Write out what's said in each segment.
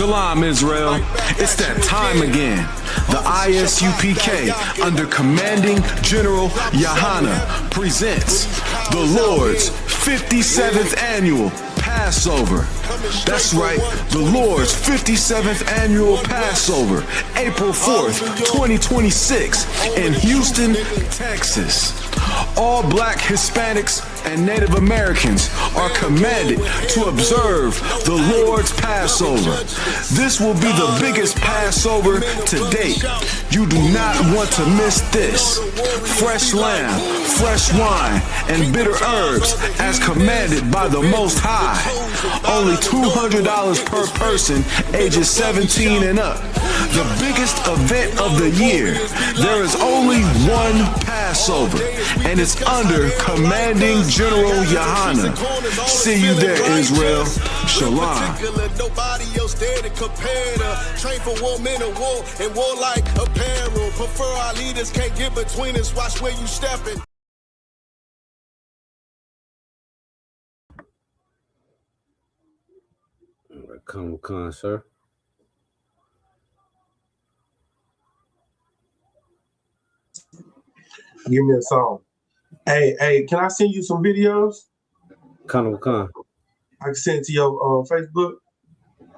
Shalom, Israel. It's that time again. The ISUPK, under Commanding General Yahana, presents the Lord's 57th Annual Passover. That's right, the Lord's 57th Annual Passover, April 4th, 2026, in Houston, Texas. All Black, Hispanics, and Native Americans are commanded to observe the Lord's Passover. This will be the biggest Passover to date. You do not want to miss this. Fresh lamb, fresh wine, and bitter herbs as commanded by the Most High. Only $200 per person, ages 17 and up. The biggest event of the year. There is only one Passover, and it's under Commanding General Yahana. See you there, Israel. Shalom. Nobody else there to compare to. Train for war, men of war, and war like apparel. Prefer our leaders, can't get between us. Watch where you stepping. Come, sir. Give me a song. Hey, can I send you some videos? Come. I can send it to your Facebook.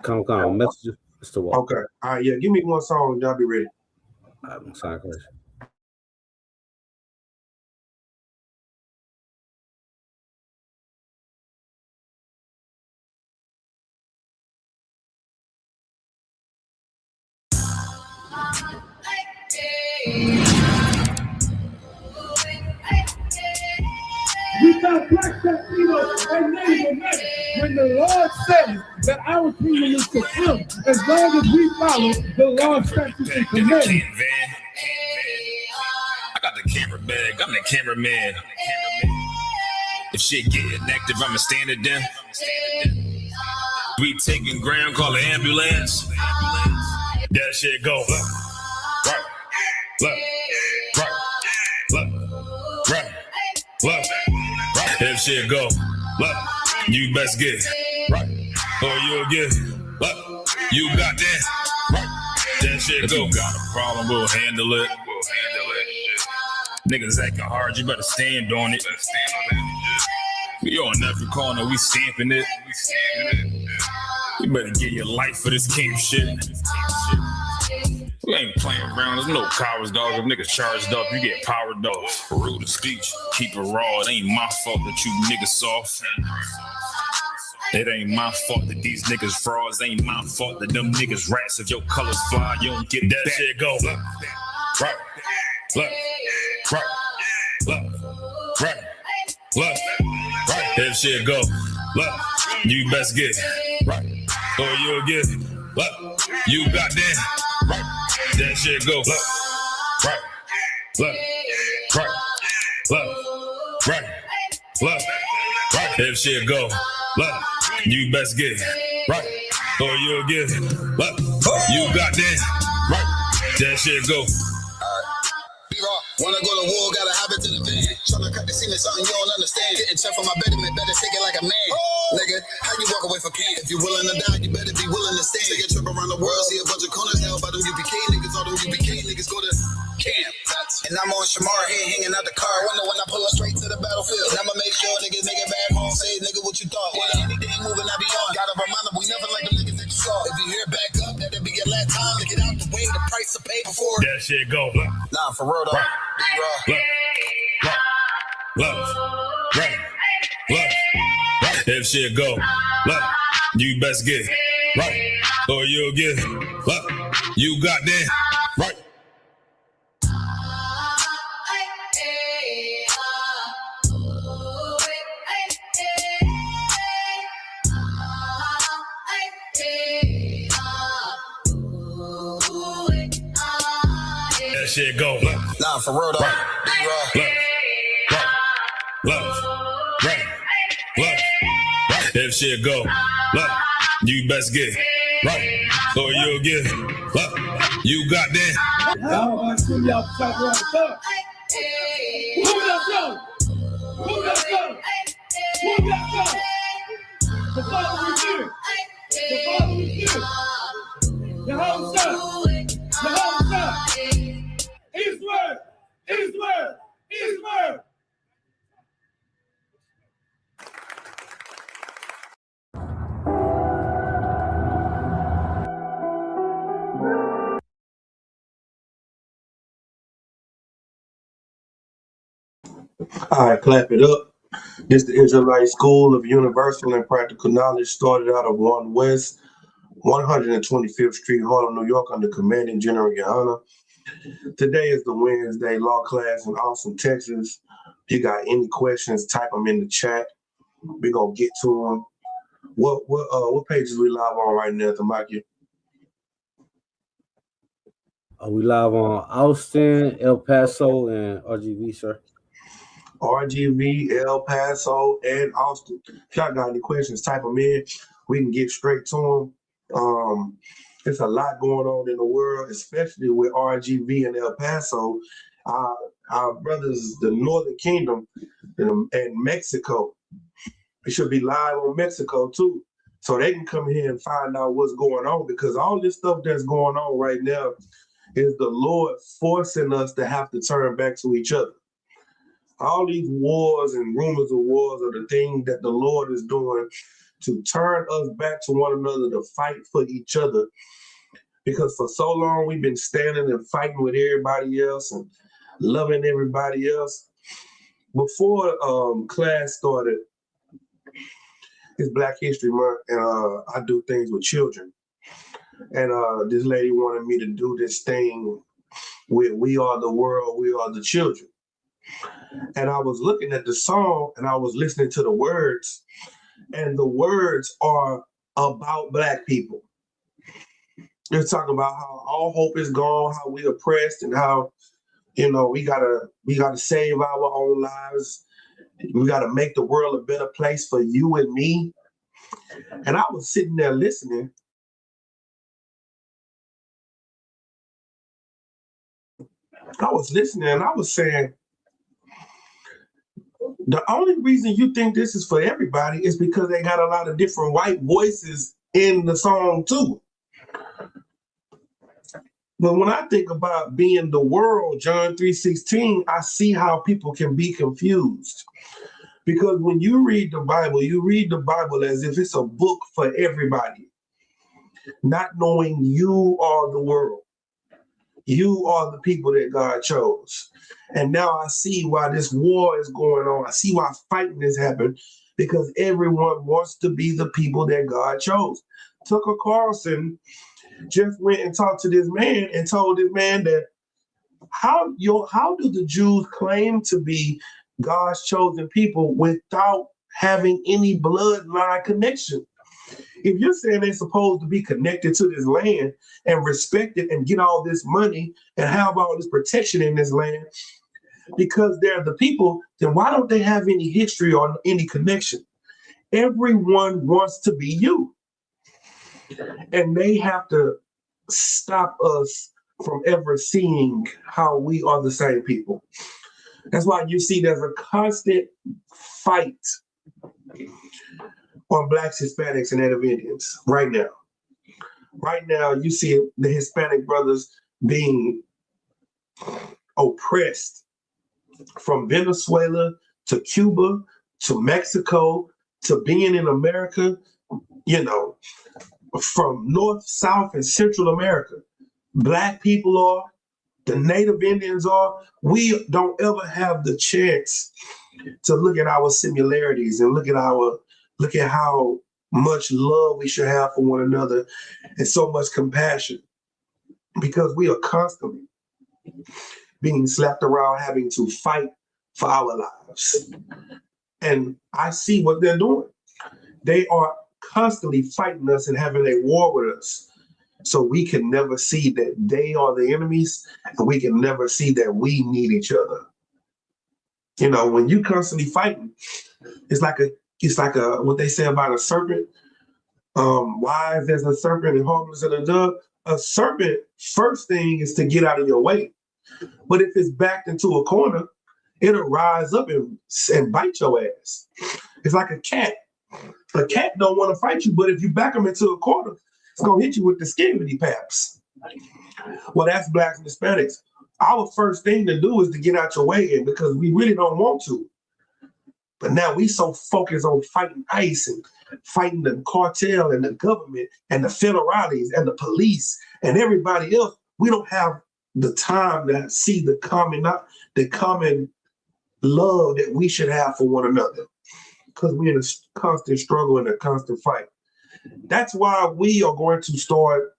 Come. Message Mr. Walker. Okay. All right, yeah. Give me one song and I'll be ready. All right, sorry, Chris. We got Black Latinos and Native Americans. When the Lord says that our kingdom is to come, as long as we follow the law, statutes, and commandments. I got the camera bag. I'm the cameraman. If shit get inactive, I'ma stand it down. We taking ground, call the ambulance. That shit go. Look. If shit go, look, you best get right, or you'll get look. You got that right. That shit go. Got a problem, we'll handle it. Niggas acting hard, you better stand on it. We on every corner, we stamping it. You better get your life for this camp shit. We ain't playing around, there's no cowards, dog. If niggas charged up, you get powered up. Rude of speech, keep it raw. It ain't my fault that you niggas soft. It ain't my fault that these niggas frauds. It ain't my fault that them niggas rats. If your colors fly, you don't get that shit go. Look. If shit go, look, you best get right, or you'll get look. You got that right. That shit go. Look. If shit go, look, you best get right, or you'll get look. You got that right. That shit go. Wanna go to war, gotta hop into the van. Tryna cut the scene is something you don't understand. Getting checked for my betterment, better take it like a man. Nigga, how you walk away from camp? If you willing to die, you better be willing to stand. Take a trip around the world, see a bunch of corners held by them UPK niggas. All them UPK niggas go to camp. And I'm on Shamar here, hanging out the car. Wonder when I pull up straight to the battlefield. And I'ma make sure niggas make it back home. Say, nigga, what you thought? Yeah, anything moving, I be on. Gotta remind them, we never like them niggas that you saw. If you hear back up, that'll be your last time to get out the way. The price to pay before. That shit go. Nah, for real though. Look. If shit go, look, you best get right, or you'll get look. You got that right. That shit go. Nah, for real though. Look. If shit go, look, you best get right, or you'll get look. You got that. Y'all want to see y'all talk around the top. Move that go. The Father is here. All right, clap it up. This the Israelite School of Universal and Practical Knowledge, started out of 1 West, 125th Street, Harlem, New York, under Commanding General Yohana. Today is the Wednesday law class in Austin, Texas. If you got any questions, type them in the chat. We're gonna get to them. What pages we live on right now, Tamaki? We live on Austin, El Paso, and RGV, sir. RGV, El Paso, and Austin. If y'all got any questions, type them in. We can get straight to them. There's a lot going on in the world, especially with RGV and El Paso. Our brothers, the Northern Kingdom and Mexico. It should be live on Mexico too, so they can come here and find out what's going on, because all this stuff that's going on right now is the Lord forcing us to have to turn back to each other. All these wars and rumors of wars are the thing that the Lord is doing to turn us back to one another, to fight for each other. Because for so long we've been standing and fighting with everybody else and loving everybody else. Before class started, it's Black History Month, and I do things with children. And this lady wanted me to do this thing with "We Are the World, We Are the Children." And I was looking at the song and I was listening to the words, and the words are about Black people. They're talking about how all hope is gone, how we oppressed, and how, you know, we gotta save our own lives. We gotta make the world a better place for you and me. And I was sitting there listening. I was listening and I was saying, the only reason you think this is for everybody is because they got a lot of different white voices in the song too. But when I think about being the world, John 3:16, I see how people can be confused. Because when you read the Bible as if it's a book for everybody, not knowing you are the world. You are the people that God chose. And now I see why this war is going on. I see why fighting has happened, because everyone wants to be the people that God chose. Tucker Carlson just went and talked to this man and told this man that how do the Jews claim to be God's chosen people without having any bloodline connection? If you're saying they're supposed to be connected to this land and respect it and get all this money and have all this protection in this land because they're the people, then why don't they have any history or any connection? Everyone wants to be you. And they have to stop us from ever seeing how we are the same people. That's why you see there's a constant fight on Blacks, Hispanics, and Native Indians right now. Right now, you see the Hispanic brothers being oppressed from Venezuela to Cuba to Mexico to being in America, you know, from North, South, and Central America. Black people are, the Native Indians are. We don't ever have the chance to look at our similarities and look at how much love we should have for one another and so much compassion, because we are constantly being slapped around, having to fight for our lives. And I see what they're doing. They are constantly fighting us and having a war with us. So we can never see that they are the enemies, and we can never see that we need each other. You know, when you constantly fighting, it's like what they say about a serpent. Wise as a serpent and harmless as a dove. A serpent, first thing is to get out of your way. But if it's backed into a corner, it'll rise up and bite your ass. It's like a cat. A cat don't want to fight you, but if you back them into a corner, it's gonna hit you with the skibbity paps. Well, that's Blacks and Hispanics. Our first thing to do is to get out your way, and because we really don't want to. But now we so focused on fighting ICE and fighting the cartel and the government and the federales and the police and everybody else. We don't have the time to see the common love that we should have for one another, because we're in a constant struggle and a constant fight. That's why we are going to start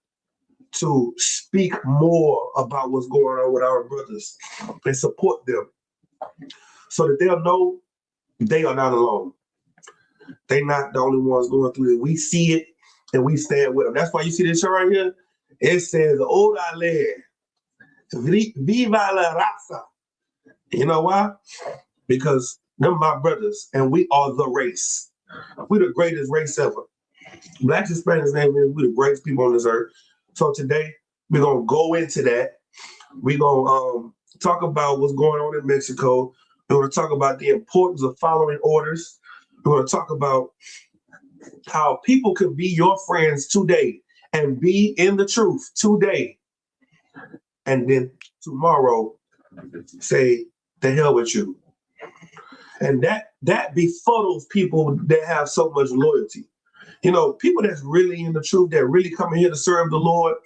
to speak more about what's going on with our brothers and support them so that they'll know they are not alone. They're not the only ones going through it. We see it and we stand with them. That's why you see this shirt right here. It says, Orale, Viva la Raza. You know why? Because they're my brothers and we are the race. We're the greatest race ever. Blacks and Spanish name is we're the greatest people on this earth. So today we're gonna go into that. We're gonna talk about what's going on in Mexico. We're gonna talk about the importance of following orders. We're gonna talk about how people can be your friends today and be in the truth today, and then tomorrow say the hell with you. And that befuddles people that have so much loyalty. You know, people that's really in the truth, that really coming here to serve the Lord.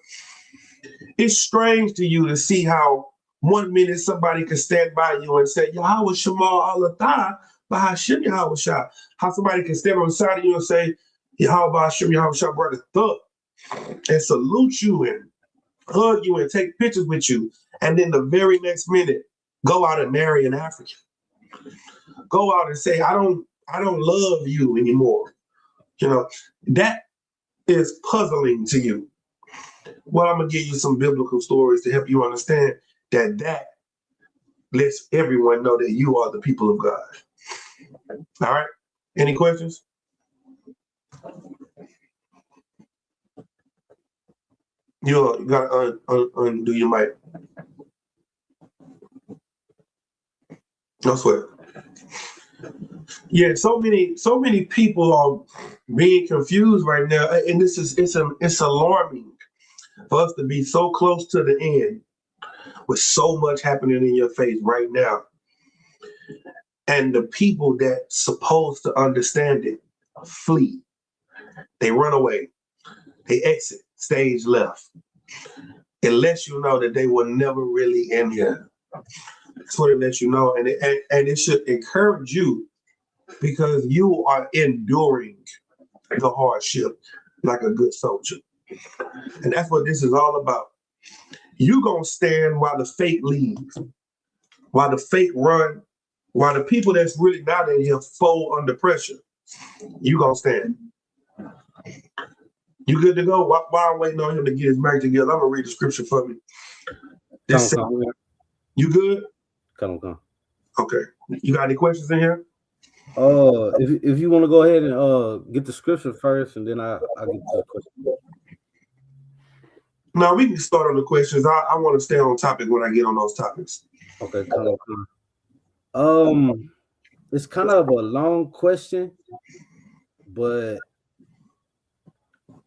It's strange to you to see how 1 minute somebody can stand by you and say, Yahweh Shema Alatah, Bahashim Yahweh Shah. How somebody can stand on the side of you and say, Yahweh Bahashim Yahweh Shah, brother Thug, and salute you and hug you and take pictures with you. And then the very next minute, go out and marry an African. Go out and say, I don't love you anymore. You know, that is puzzling to you. Well, I'm going to give you some biblical stories to help you understand that lets everyone know that you are the people of God. All right? Any questions? You got to undo your mic. No sweat. Yeah, so many people are being confused right now, and it's alarming for us to be so close to the end with so much happening in your face right now, and the people that's supposed to understand it flee. They run away. They exit stage left. It lets you know that they were never really in here. That's what it lets you know, and it should encourage you, because you are enduring the hardship like a good soldier. And that's what this is all about. You gonna stand while the fake leave, while the fake run, while the people that's really not in here fold under pressure. You gonna stand. You good to go? While I'm waiting on him to get his marriage together, I'm gonna read the scripture for me. You good? Come. Okay. You got any questions in here? If you want to go ahead and get the scripture first, and then I'll get to the question. No, we can start on the questions. I want to stay on topic when I get on those topics. Okay, come. It's kind of a long question, but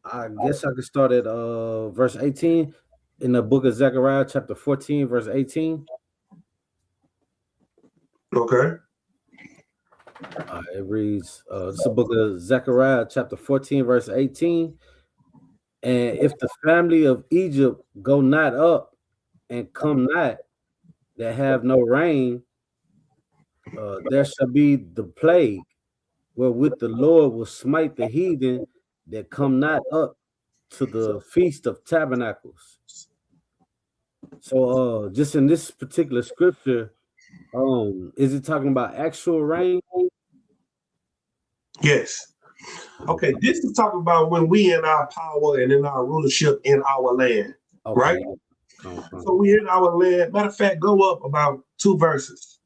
I guess I could start at verse 18 in the book of Zechariah, chapter 14, verse 18. Okay. It reads, this is the book of Zechariah, chapter 14, verse 18. And if the family of Egypt go not up and come not, that have no rain, there shall be the plague, wherewith the Lord will smite the heathen that come not up to the Feast of Tabernacles. So just in this particular scripture, is it talking about actual rain? Yes. Okay, this is talking about when we in our power and in our rulership in our land, right? So we in our land. Matter of fact, go up about 2 verses.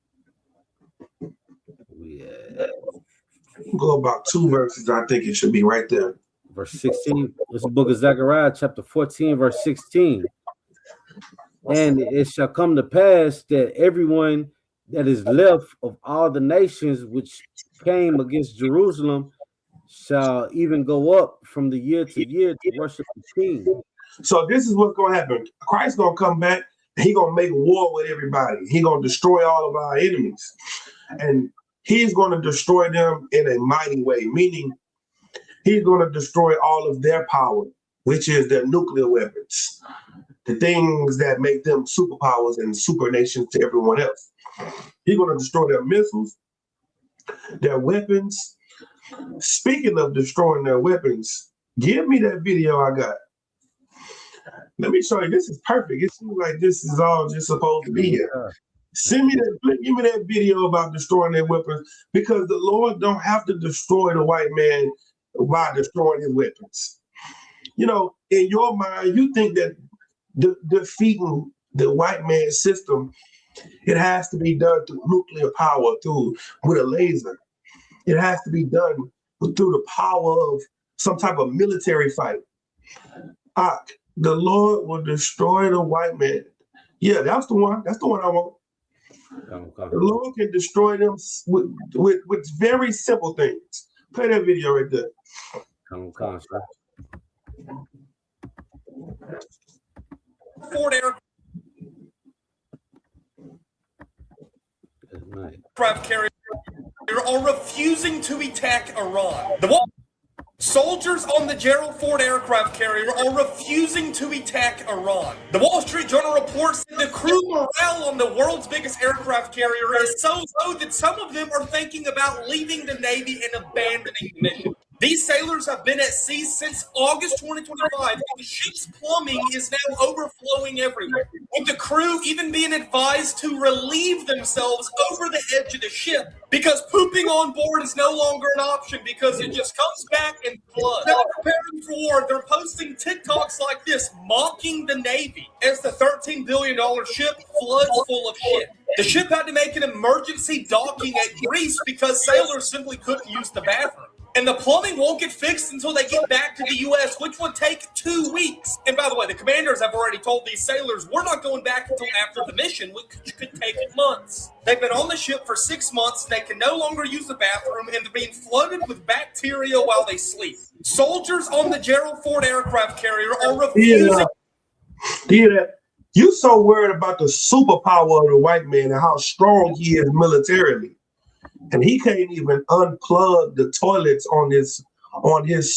Yeah. Go about 2 verses. I think it should be right there. Verse 16. This is the book of Zechariah, chapter 14, verse 16. And it shall come to pass that everyone that is left of all the nations which came against Jerusalem shall even go up from the year to year to worship the King. So this is what's going to happen. Christ's going to come back. He going to make war with everybody. He going to destroy all of our enemies. And he's going to destroy them in a mighty way, meaning he's going to destroy all of their power, which is their nuclear weapons, the things that make them superpowers and super nations to everyone else. He's going to destroy their missiles, their weapons. Speaking of destroying their weapons, give me that video I got. Let me show you. This is perfect. It seems like this is all just supposed to be here. Send me that. Give me that video about destroying their weapons, because the Lord don't have to destroy the white man by destroying his weapons. You know, in your mind, you think that defeating the white man's system, it has to be done through nuclear power, with a laser. It has to be done through the power of some type of military fight. The Lord will destroy the white man. Yeah, that's the one. That's the one I want. Okay. The Lord can destroy them with very simple things. Play that video right there. Ford aircraft carrier are refusing to attack Iran. Soldiers on the Gerald Ford aircraft carrier are refusing to attack Iran. The Wall Street Journal reports that the crew morale on the world's biggest aircraft carrier is so low that some of them are thinking about leaving the Navy and abandoning the mission. These sailors have been at sea since August 2025, and the ship's plumbing is now overflowing everywhere, with the crew even being advised to relieve themselves over the edge of the ship because pooping on board is no longer an option because it just comes back and floods. They're preparing for war. They're posting TikToks like this, mocking the Navy as the $13 billion ship floods full of shit. The ship had to make an emergency docking at Greece because sailors simply couldn't use the bathroom. And the plumbing won't get fixed until they get back to the U.S., which would take 2 weeks. And by the way, the commanders have already told these sailors, we're not going back until after the mission, which could take months. They've been on the ship for 6 months. They can no longer use the bathroom, and they're being flooded with bacteria while they sleep. Soldiers on the Gerald Ford aircraft carrier are refusing. You so worried about the superpower of the white man and how strong he is militarily. And he can't even unplug the toilets on his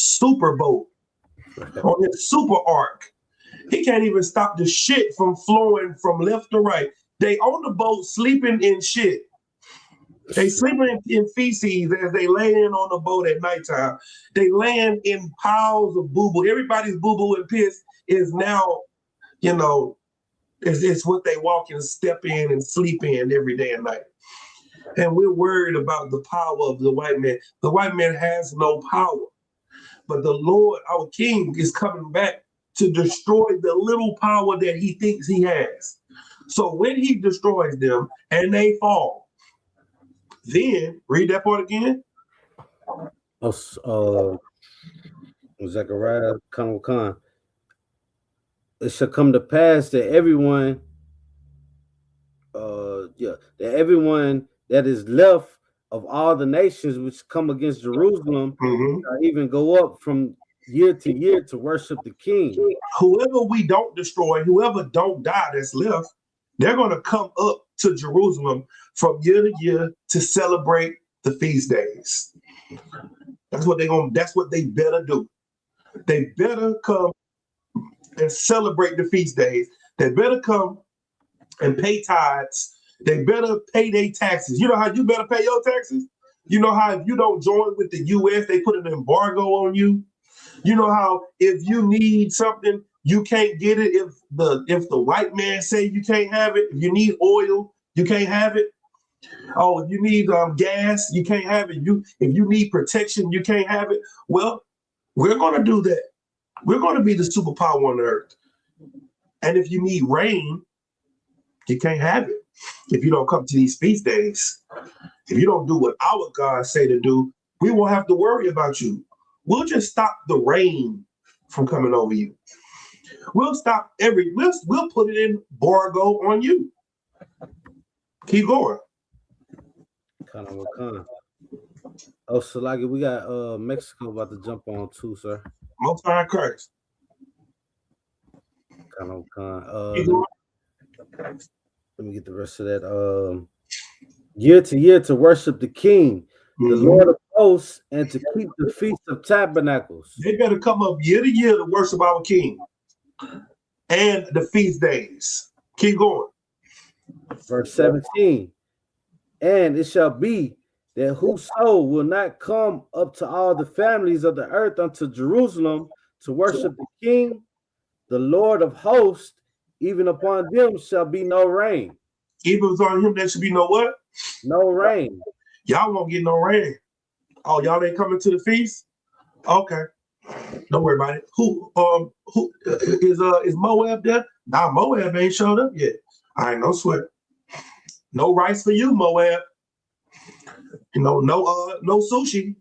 super boat, on his super ark. He can't even stop the shit from flowing from left to right. They on the boat sleeping in shit. They sleeping in feces as they lay in on the boat at nighttime. They laying in piles of boo-boo. Everybody's boo-boo and piss is now, it's what they walk and step in and sleep in every day and night. And we're worried about the power of the white man. The white man has no power. But the Lord, our King, is coming back to destroy the little power that he thinks he has. So when he destroys them and they fall, then, read that part again. Zechariah Khan. It shall come to pass that everyone that is left of all the nations which come against Jerusalem, even go up from year to year to worship the King. Whoever we don't destroy, whoever don't die that's left, they're going to come up to Jerusalem from year to year to celebrate the feast days. That's what they better do. They better come and celebrate the feast days. They better come and pay tithes. They better pay their taxes. You know how you better pay your taxes? You know how if you don't join with the U.S., they put an embargo on you? You know how if you need something, you can't get it if the white man say you can't have it? If you need oil, you can't have it? Oh, if you need gas, you can't have it. If you need protection, you can't have it. Well, we're going to do that. We're going to be the superpower on earth. And if you need rain, you can't have it. If you don't come to these feast days, if you don't do what our God say to do, we won't have to worry about you. We'll just stop the rain from coming over you. We'll stop we'll put it in embargo on you. Keep going. Oh, Salagi, we got Mexico about to jump on too, sir. Most High Christ. Let me get the rest of that. Year to year to worship the King, the Lord of hosts, and to keep the Feast of Tabernacles. They better come up year to year to worship our King and the feast days. Keep going. Verse 17. And it shall be that whoso will not come up to all the families of the earth unto Jerusalem to worship the King, the Lord of hosts, even upon them shall be no rain. Even on him, there should be no what? No rain. Y'all won't get no rain. Oh, y'all ain't coming to the feast? Okay. Don't worry about it. Who is Moab there? Nah, Moab ain't showed up yet. I ain't no sweat. No rice for you, Moab. No sushi.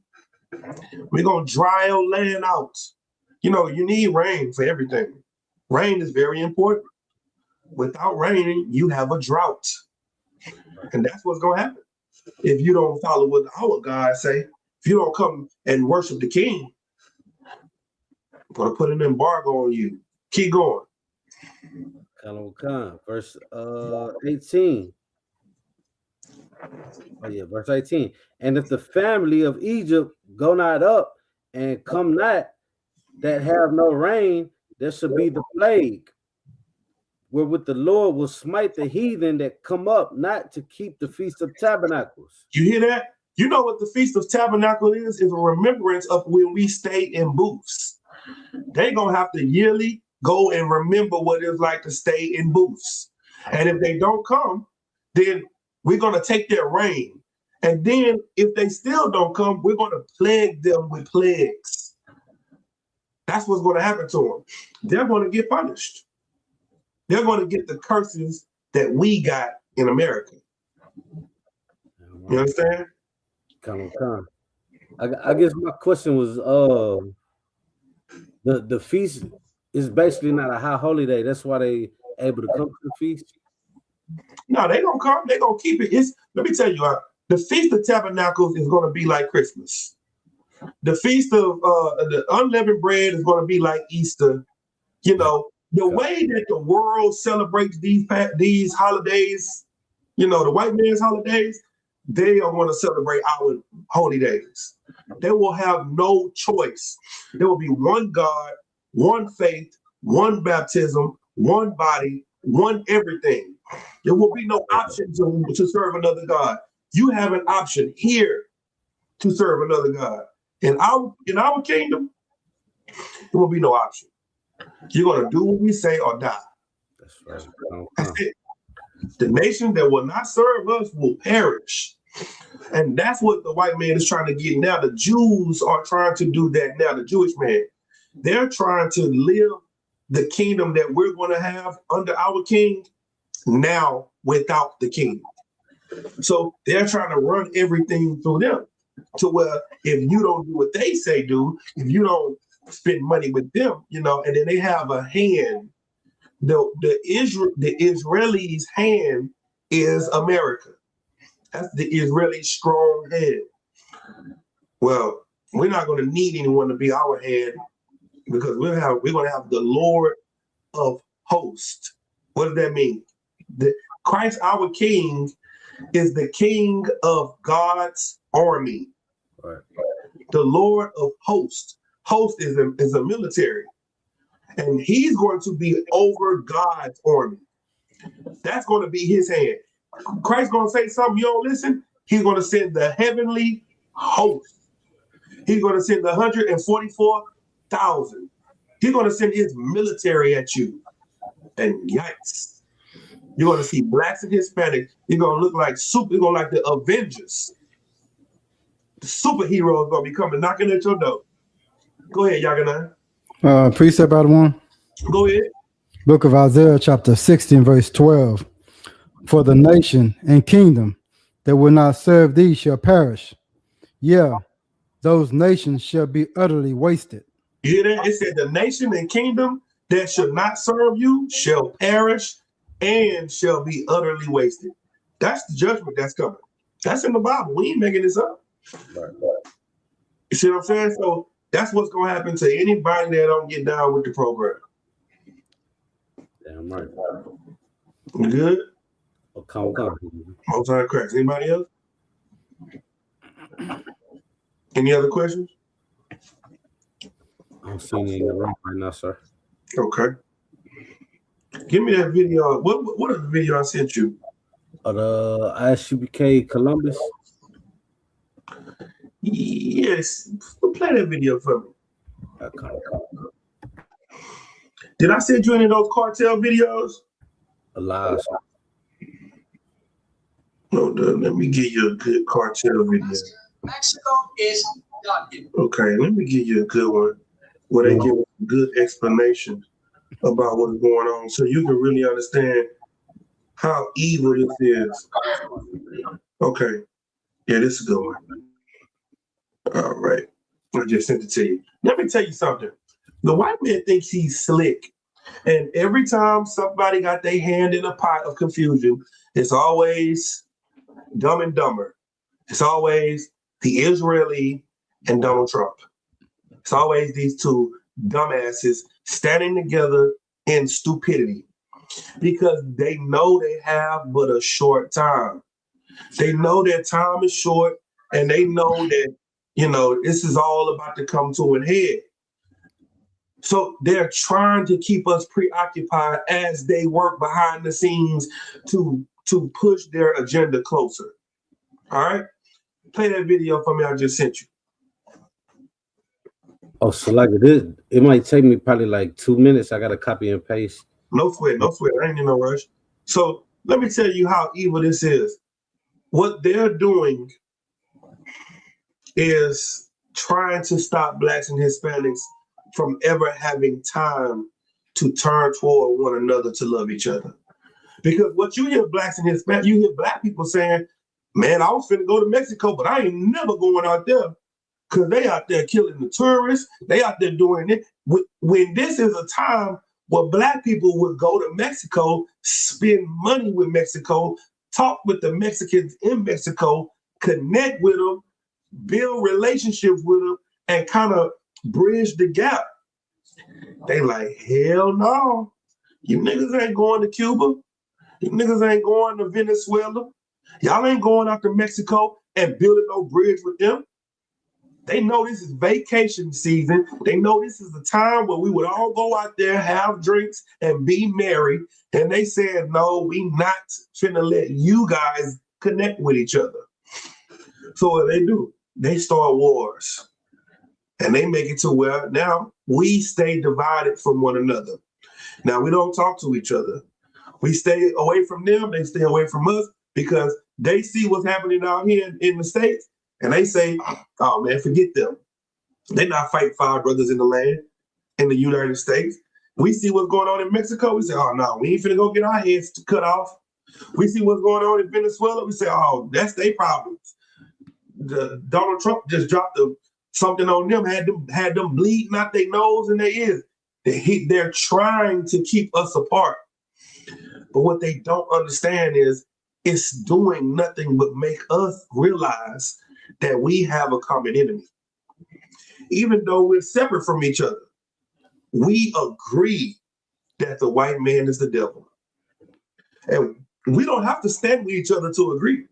We're gonna dry your land out. You need rain for everything. Rain is very important. Without rain, you have a drought. And that's what's gonna happen. If you don't follow what our God say, if you don't come and worship the King, I'm gonna put an embargo on you. Keep going. Verse 18. Oh yeah, verse 18. And if the family of Egypt go not up and come not, that have no rain, there shall be the plague, wherewith the Lord will smite the heathen that come up not to keep the Feast of Tabernacles. You hear that? You know what the Feast of Tabernacle is? It's a remembrance of when we stayed in booths. They're gonna have to yearly go and remember what it's like to stay in booths. And if they don't come, then we're gonna take their rain. And then if they still don't come, we're gonna plague them with plagues. That's what's gonna happen to them. They're gonna get punished. They're gonna get the curses that we got in America. You understand? Come. I guess my question was the feast is basically not a high holy day. That's why they able to come to the feast. No, they gonna come. They gonna keep it. Let me tell you, the Feast of Tabernacles is gonna be like Christmas. The Feast of the Unleavened Bread is gonna be like Easter. The way that the world celebrates these holidays, the white man's holidays, they are going to celebrate our holy days. They will have no choice. There will be one God, one faith, one baptism, one body, one everything. There will be no option to serve another God. You have an option here to serve another God. In our kingdom, there will be no option. You're going to do what we say or die. That's right. That's it. The nation that will not serve us will perish. And that's what the white man is trying to get now. The Jews are trying to do that now, the Jewish man. They're trying to live the kingdom that we're going to have under our king now without the king. So they're trying to run everything through them to where if you don't do what they say do, if you don't spend money with them, and then they have a hand. The Israelis' hand is America. That's the Israeli strong hand. Well, we're not going to need anyone to be our hand because we're going to have the Lord of hosts. What does that mean? Christ, our King, is the King of God's army. Right. The Lord of hosts. Host is a military, and he's going to be over God's army. That's going to be his hand. Christ's going to say something, you don't listen. He's going to send the heavenly host. He's going to send the 144,000. He's going to send his military at you. And yikes. You're going to see blacks and Hispanics. You're going to look like you're going to like the Avengers. The superhero is going to be coming knocking at your door. Go ahead, Yaganan. Precept out of one. Go ahead. Book of Isaiah, chapter 16, verse 12. For the nation and kingdom that will not serve thee shall perish. Yeah, those nations shall be utterly wasted. You hear that? It said the nation and kingdom that shall not serve you shall perish and shall be utterly wasted. That's the judgment that's coming. That's in the Bible. We ain't making this up. Right. You see what I'm saying? So that's what's going to happen to anybody that don't get down with the program. Damn right. You good? Oh, come. Most time cracks. Anybody else? Any other questions? I don't see any in the room right now, sir. Okay. Give me that video. What is the video I sent you? the ISUPK Columbus. Yes. Play that video for me. Okay. Did I send you any of those cartel videos? Alive. No, let me give you a good cartel video. Mexico is not in. Okay, let me give you a good one where they give a good explanation about what's going on so you can really understand how evil this is. Okay. Yeah, this is a good one. All right. I just sent it to you. Let me tell you something. The white man thinks he's slick. And every time somebody got their hand in a pot of confusion, it's always Dumb and Dumber. It's always the Israeli and Donald Trump. It's always these two dumbasses standing together in stupidity because they know they have but a short time. They know their time is short and they know that, this is all about to come to an head. So they're trying to keep us preoccupied as they work behind the scenes to push their agenda closer. All right? Play that video for me I just sent you. Oh, so like this, it might take me probably like 2 minutes. I got to copy and paste. No sweat. I ain't in no rush. So let me tell you how evil this is. What they're doing is trying to stop Blacks and Hispanics from ever having time to turn toward one another to love each other. Because what you hear Blacks and Hispanics, you hear Black people saying, man, I was finna go to Mexico, but I ain't never going out there because they out there killing the tourists. They out there doing it. When this is a time where Black people would go to Mexico, spend money with Mexico, talk with the Mexicans in Mexico, connect with them, build relationships with them, and kind of bridge the gap. They like, hell no. You niggas ain't going to Cuba. You niggas ain't going to Venezuela. Y'all ain't going out to Mexico and building no bridge with them. They know this is vacation season. They know this is the time where we would all go out there, have drinks, and be merry. And they said, no, we not finna let you guys connect with each other. So what they do? They start wars. And they make it to where now we stay divided from one another. Now we don't talk to each other. We stay away from them, they stay away from us because they see what's happening out here in the States and they say, oh man, forget them. They're not fighting for our brothers in the land, in the United States. We see what's going on in Mexico, we say, oh no, we ain't finna go get our heads cut off. We see what's going on in Venezuela, we say, oh, that's their problems. Donald Trump just dropped something on them, had them bleeding out their nose and their ears. They're trying to keep us apart. But what they don't understand is it's doing nothing but make us realize that we have a common enemy. Even though we're separate from each other, we agree that the white man is the devil. And we don't have to stand with each other to agree.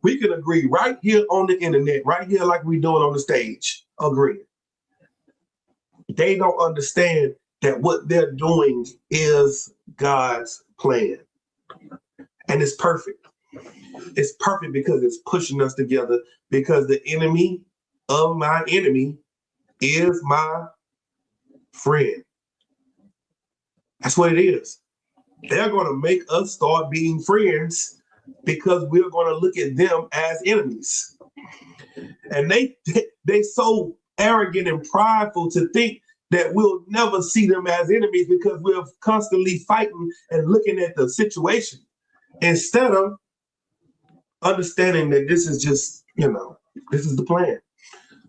We can agree right here on the internet, right here like we're doing on the stage, agree. They don't understand that what they're doing is God's plan. And it's perfect. It's perfect because it's pushing us together because the enemy of my enemy is my friend. That's what it is. They're going to make us start being friends because we're going to look at them as enemies. And they so arrogant and prideful to think that we'll never see them as enemies because we're constantly fighting and looking at the situation instead of understanding that this is just, this is the plan.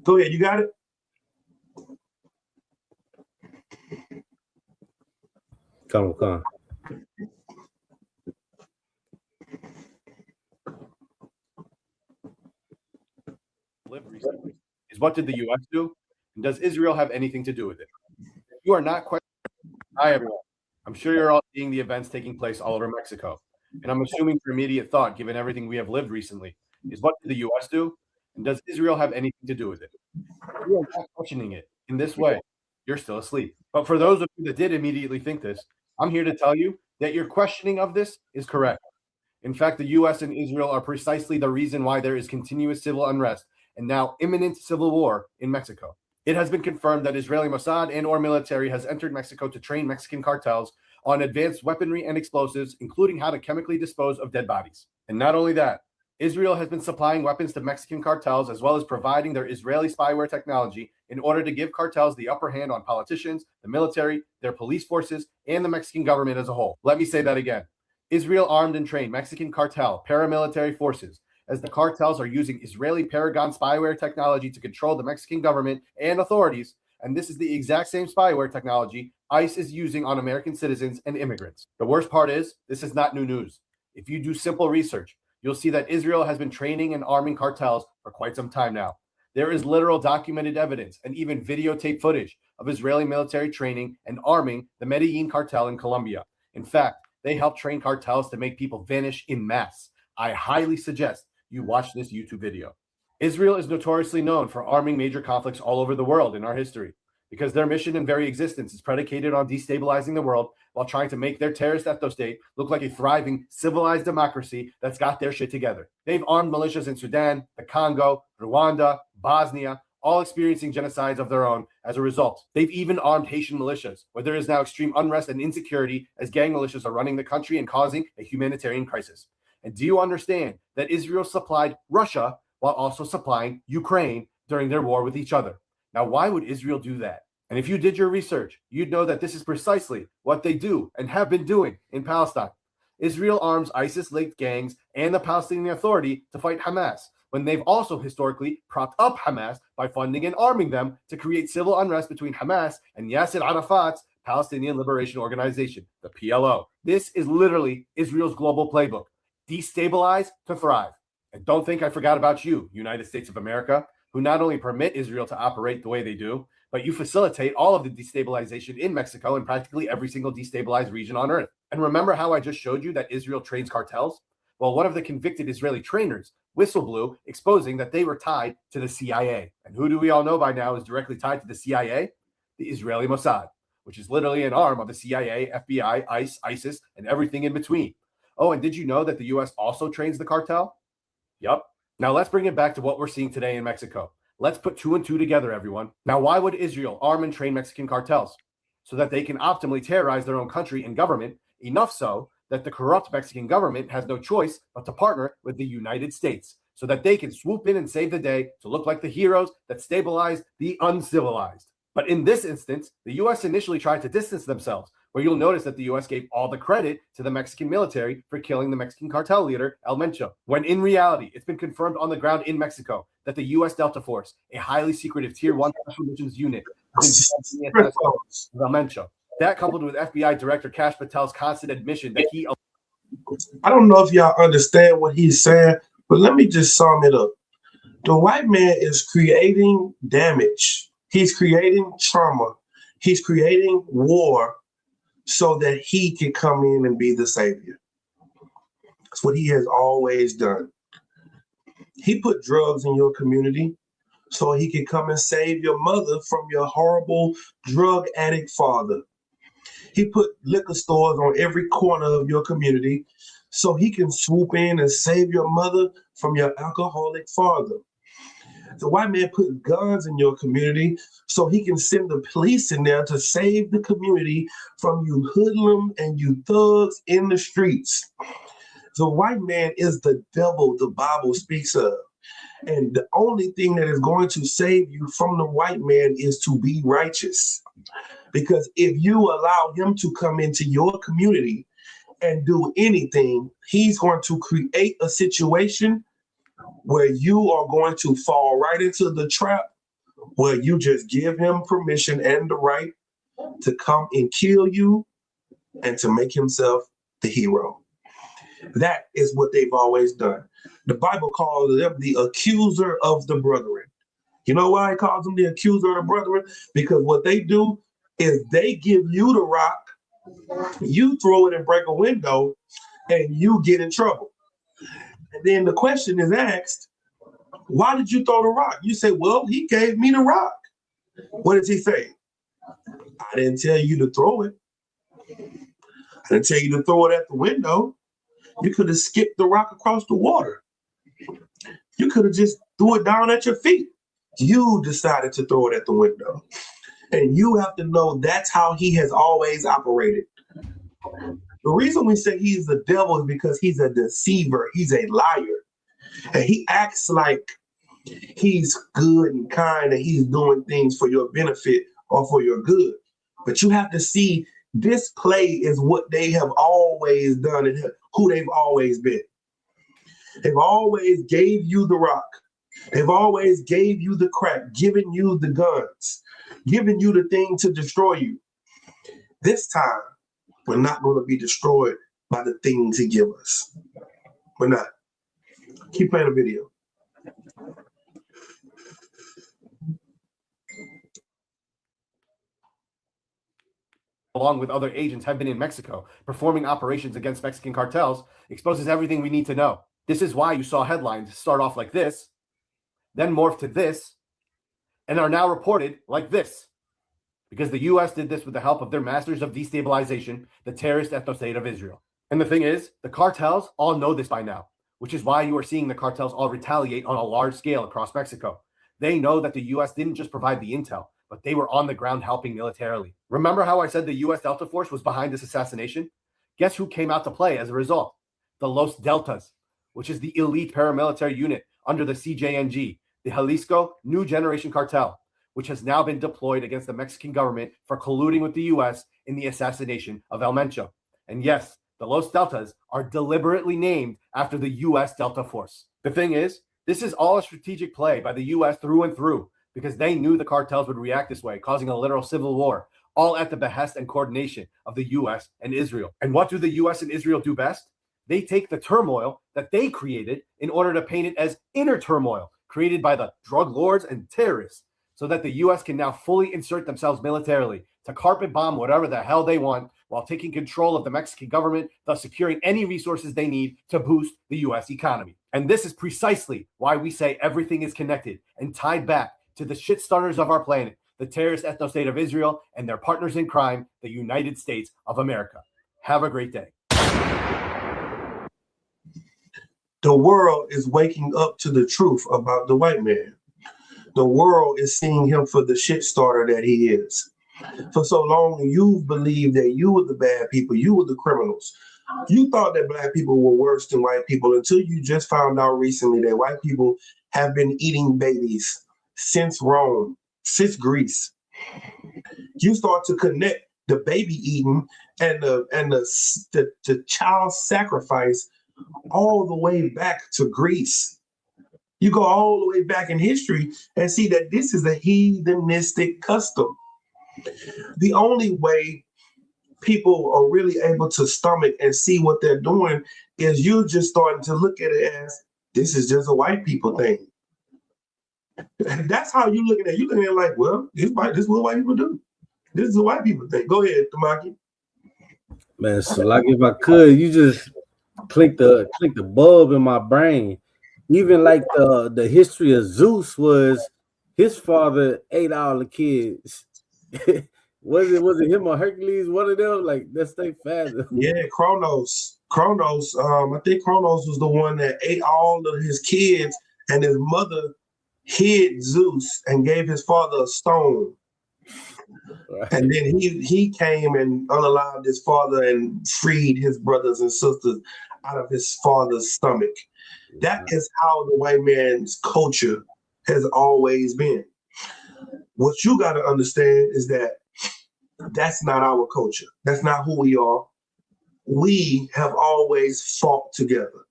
Go ahead, you got it? Come on. Is what did the U.S. do? And does Israel have anything to do with it? You are not questioning. Hi, everyone. I'm sure you're all seeing the events taking place all over Mexico. And I'm assuming your immediate thought, given everything we have lived recently, is what did the U.S. do? And does Israel have anything to do with it? You are not questioning it in this way. You're still asleep. But for those of you that did immediately think this, I'm here to tell you that your questioning of this is correct. In fact, the US and Israel are precisely the reason why there is continuous civil unrest and now imminent civil war in Mexico. It has been confirmed that Israeli Mossad and or military has entered Mexico to train Mexican cartels on advanced weaponry and explosives, including how to chemically dispose of dead bodies. And not only that, Israel has been supplying weapons to Mexican cartels as well as providing their Israeli spyware technology in order to give cartels the upper hand on politicians, the military, their police forces, and the Mexican government as a whole. Let me say that again. Israel armed and trained Mexican cartel paramilitary forces as the cartels are using Israeli Paragon spyware technology to control the Mexican government and authorities, and this is the exact same spyware technology ICE is using on American citizens and immigrants. The worst part is, this is not new news. If you do simple research, you'll see that Israel has been training and arming cartels for quite some time now. There is literal documented evidence and even videotape footage of Israeli military training and arming the Medellin cartel in Colombia. In fact, they help train cartels to make people vanish in mass. I highly suggest you watch this YouTube video. Israel is notoriously known for arming major conflicts all over the world in our history because their mission and very existence is predicated on destabilizing the world while trying to make their terrorist ethno-state look like a thriving, civilized democracy that's got their shit together. They've armed militias in Sudan, the Congo, Rwanda, Bosnia, all experiencing genocides of their own as a result. They've even armed Haitian militias, where there is now extreme unrest and insecurity as gang militias are running the country and causing a humanitarian crisis. And do you understand that Israel supplied Russia while also supplying Ukraine during their war with each other? Now, why would Israel do that? And if you did your research, you'd know that this is precisely what they do and have been doing in Palestine. Israel arms ISIS-linked gangs and the Palestinian Authority to fight Hamas, when they've also historically propped up Hamas by funding and arming them to create civil unrest between Hamas and Yasser Arafat's Palestinian Liberation Organization, the PLO. This is literally Israel's global playbook. Destabilize to thrive. And don't think I forgot about you, United States of America, who not only permit Israel to operate the way they do, but you facilitate all of the destabilization in Mexico and practically every single destabilized region on earth. And remember how I just showed you that Israel trains cartels? Well, one of the convicted Israeli trainers whistle blew, exposing that they were tied to the CIA. And who do we all know by now is directly tied to the CIA? The Israeli Mossad, which is literally an arm of the CIA, FBI, ICE, ISIS, and everything in between. Oh, and did you know that the US also trains the cartel? Yup. Now let's bring it back to what we're seeing today in Mexico. Let's put 2 and 2 together, everyone. Now, why would Israel arm and train Mexican cartels? So that they can optimally terrorize their own country and government, enough so that the corrupt Mexican government has no choice but to partner with the United States so that they can swoop in and save the day to look like the heroes that stabilized the uncivilized. But in this instance, the US initially tried to distance themselves, where you'll notice that the US gave all the credit to the Mexican military for killing the Mexican cartel leader, El Mencho, when in reality, it's been confirmed on the ground in Mexico that the US Delta Force, a highly secretive Tier 1 Special Missions unit, El Mencho. That coupled with FBI Director Kash Patel's constant admission that he... I don't know if y'all understand what he's saying, but let me just sum it up. The white man is creating damage. He's creating trauma. He's creating war so that he can come in and be the savior. That's what he has always done. He put drugs in your community so he can come and save your mother from your horrible drug addict father. He put liquor stores on every corner of your community so he can swoop in and save your mother from your alcoholic father. The white man put guns in your community so he can send the police in there to save the community from you hoodlum and you thugs in the streets. The white man is the devil the Bible speaks of. And the only thing that is going to save you from the white man is to be righteous. Because if you allow him to come into your community and do anything, he's going to create a situation where you are going to fall right into the trap where you just give him permission and the right to come and kill you and to make himself the hero. That is what they've always done. The Bible calls them the accuser of the brethren. You know why it calls them the accuser of the brethren? Because what they do is they give you the rock, you throw it and break a window, and you get in trouble. And then the question is asked, why did you throw the rock? You say, well, he gave me the rock. What does he say? I didn't tell you to throw it. I didn't tell you to throw it at the window. You could have skipped the rock across the water. You could have just threw it down at your feet. You decided to throw it at the window. And you have to know that's how he has always operated. The reason we say he's the devil is because he's a deceiver. He's a liar. And he acts like he's good and kind and he's doing things for your benefit or for your good. But you have to see this play is what they have always done and who they've always been. They've always gave you the rock. They've always gave you the crack, given you the guns, giving you the thing to destroy you. This time, we're not going to be destroyed by the things he gives us. We're not. Keep playing the video. Along with other agents, have been in Mexico performing operations against Mexican cartels, exposes everything we need to know. This is why you saw headlines start off like this, then morph to this, and are now reported like this. Because the U.S. did this with the help of their masters of destabilization, the terrorist ethno-state of Israel. And the thing is, the cartels all know this by now, which is why you are seeing the cartels all retaliate on a large scale across Mexico. They know that the U.S. didn't just provide the intel, but they were on the ground helping militarily. Remember how I said the U.S. Delta Force was behind this assassination? Guess who came out to play as a result? The Los Deltas, which is the elite paramilitary unit under the CJNG, the Jalisco New Generation Cartel, which has now been deployed against the Mexican government for colluding with the U.S. in the assassination of El Mencho. And yes, the Los Deltas are deliberately named after the U.S. Delta Force. The thing is, this is all a strategic play by the U.S. through and through, because they knew the cartels would react this way, causing a literal civil war, all at the behest and coordination of the U.S. and Israel. And what do the U.S. and Israel do best? They take the turmoil that they created in order to paint it as inner turmoil created by the drug lords and terrorists, so that the U.S. can now fully insert themselves militarily to carpet bomb whatever the hell they want while taking control of the Mexican government, thus securing any resources they need to boost the U.S. economy. And this is precisely why we say everything is connected and tied back to the shit starters of our planet, the terrorist ethno-state of Israel and their partners in crime, the United States of America. Have a great day. The world is waking up to the truth about the white man. The world is seeing him for the shit starter that he is. For so long, you've believed that you were the bad people, you were the criminals. You thought that black people were worse than white people until you just found out recently that white people have been eating babies since Rome, since Greece. You start to connect the baby eating and the child sacrifice all the way back to Greece. You go all the way back in history and see that this is a heathenistic custom. The only way people are really able to stomach and see what they're doing is you just starting to look at it as this is just a white people thing. That's how you looking at it. You looking at it like, well, this is what white people do. This is a white people thing. Go ahead, Tamaki. Man, so like if I could, you just click the bulb in my brain. Even like the history of Zeus was his father ate all the kids. was it him or Hercules? One of them? Like that's their father. Yeah, Kronos. I think Kronos was the one that ate all of his kids, and his mother hid Zeus and gave his father a stone. Right. And then he came and unalived his father and freed his brothers and sisters out of his father's stomach. That is how the white man's culture has always been. What you got to understand is that that's not our culture. That's not who we are. We have always fought together.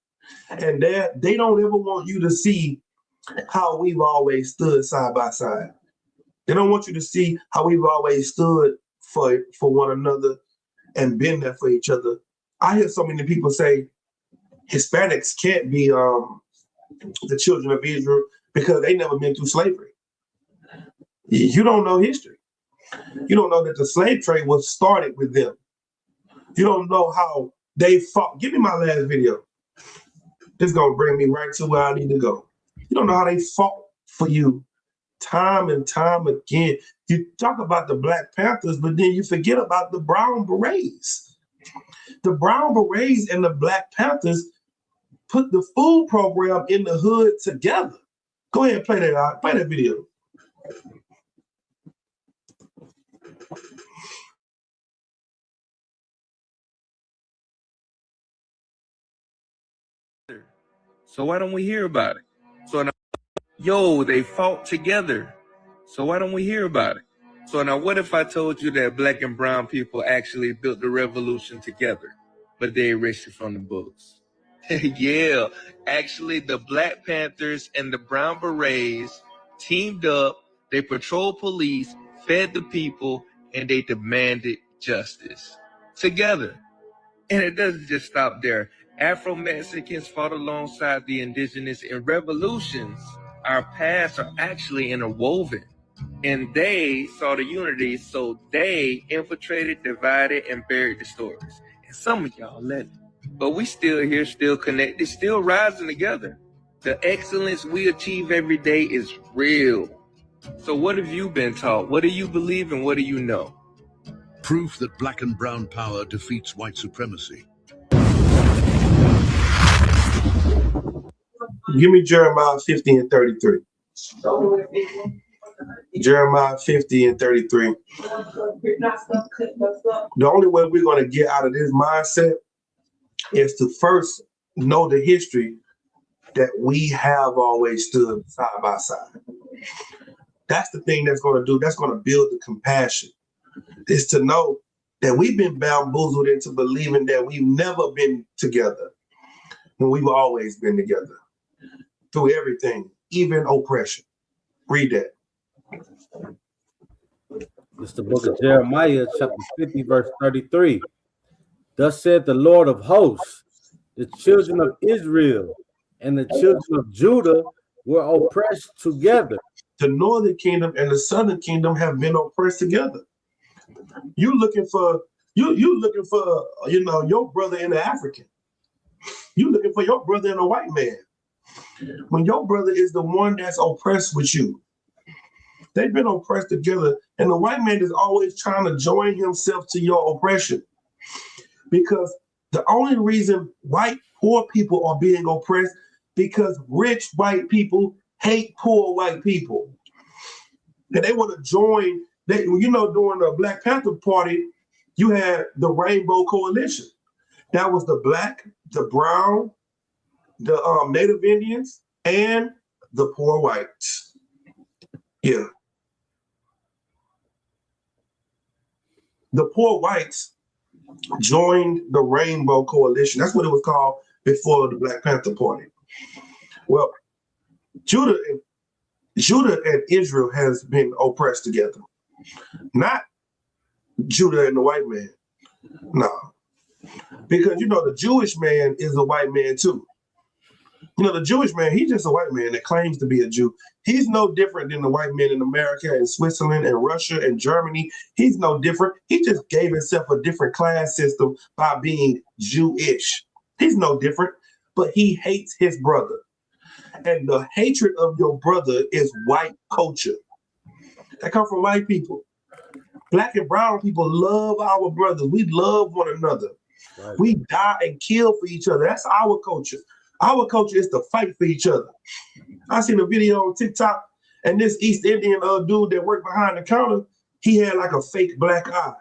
And they don't ever want you to see how we've always stood side by side. They don't want you to see how we've always stood for one another and been there for each other. I hear so many people say Hispanics can't be the children of Israel because they never been through slavery. You don't know history. You don't know that the slave trade was started with them. You don't know how they fought. Give me my last video. This is going to bring me right to where I need to go. You don't know how they fought for you time and time again. You talk about the Black Panthers, but then you forget about the Brown Berets. The Brown Berets and the Black Panthers put the food program in the hood together. Go ahead and play that out. Play that video. So why don't we hear about it? So now, they fought together. So why don't we hear about it? So now what if I told you that black and brown people actually built the revolution together, but they erased it from the books? Yeah, actually the Black Panthers and the Brown Berets teamed up, they patrolled police, fed the people, and they demanded justice together. And it doesn't just stop there. Afro-Mexicans fought alongside the indigenous in revolutions. Our paths are actually interwoven. And they saw the unity, so they infiltrated, divided, and buried the stories. And some of y'all let it. But we still here, still connected, still rising together. The excellence we achieve every day is real. So what have you been taught? What do you believe and what do you know? Proof that black and brown power defeats white supremacy. Give me Jeremiah 50 and 33. Jeremiah 50 and 33. The only way we're going to get out of this mindset is to first know the history that we have always stood side by side. That's the thing that's going to build the compassion, is to know that we've been bamboozled into believing that we've never been together when we've always been together through everything, even oppression. Read that. It's the book of Jeremiah, chapter 50, verse 33. Thus said the Lord of hosts, the children of Israel and the children of Judah were oppressed together. The northern kingdom and the southern kingdom have been oppressed together. You looking for your brother in the African. You looking for your brother in a white man. When your brother is the one that's oppressed with you. They've been oppressed together, and the white man is always trying to join himself to your oppression. Because the only reason white poor people are being oppressed because rich white people hate poor white people. And they want to join, during the Black Panther Party, you had the Rainbow Coalition. That was the black, the brown, the Native Indians, and the poor whites. Yeah. The poor whites joined the Rainbow Coalition. That's what it was called before the Black Panther Party. Well, Judah and Israel has been oppressed together. Not Judah and the white man. No. Because, the Jewish man is a white man too. The Jewish man, he's just a white man that claims to be a Jew. He's no different than the white men in America and Switzerland and Russia and Germany. He's no different. He just gave himself a different class system by being Jewish. He's no different, but he hates his brother. And the hatred of your brother is white culture. That comes from white people. Black and brown people love our brothers. We love one another. Right. We die and kill for each other. That's our culture. Our culture is to fight for each other. I seen a video on TikTok, and this East Indian dude that worked behind the counter, he had like a fake black eye.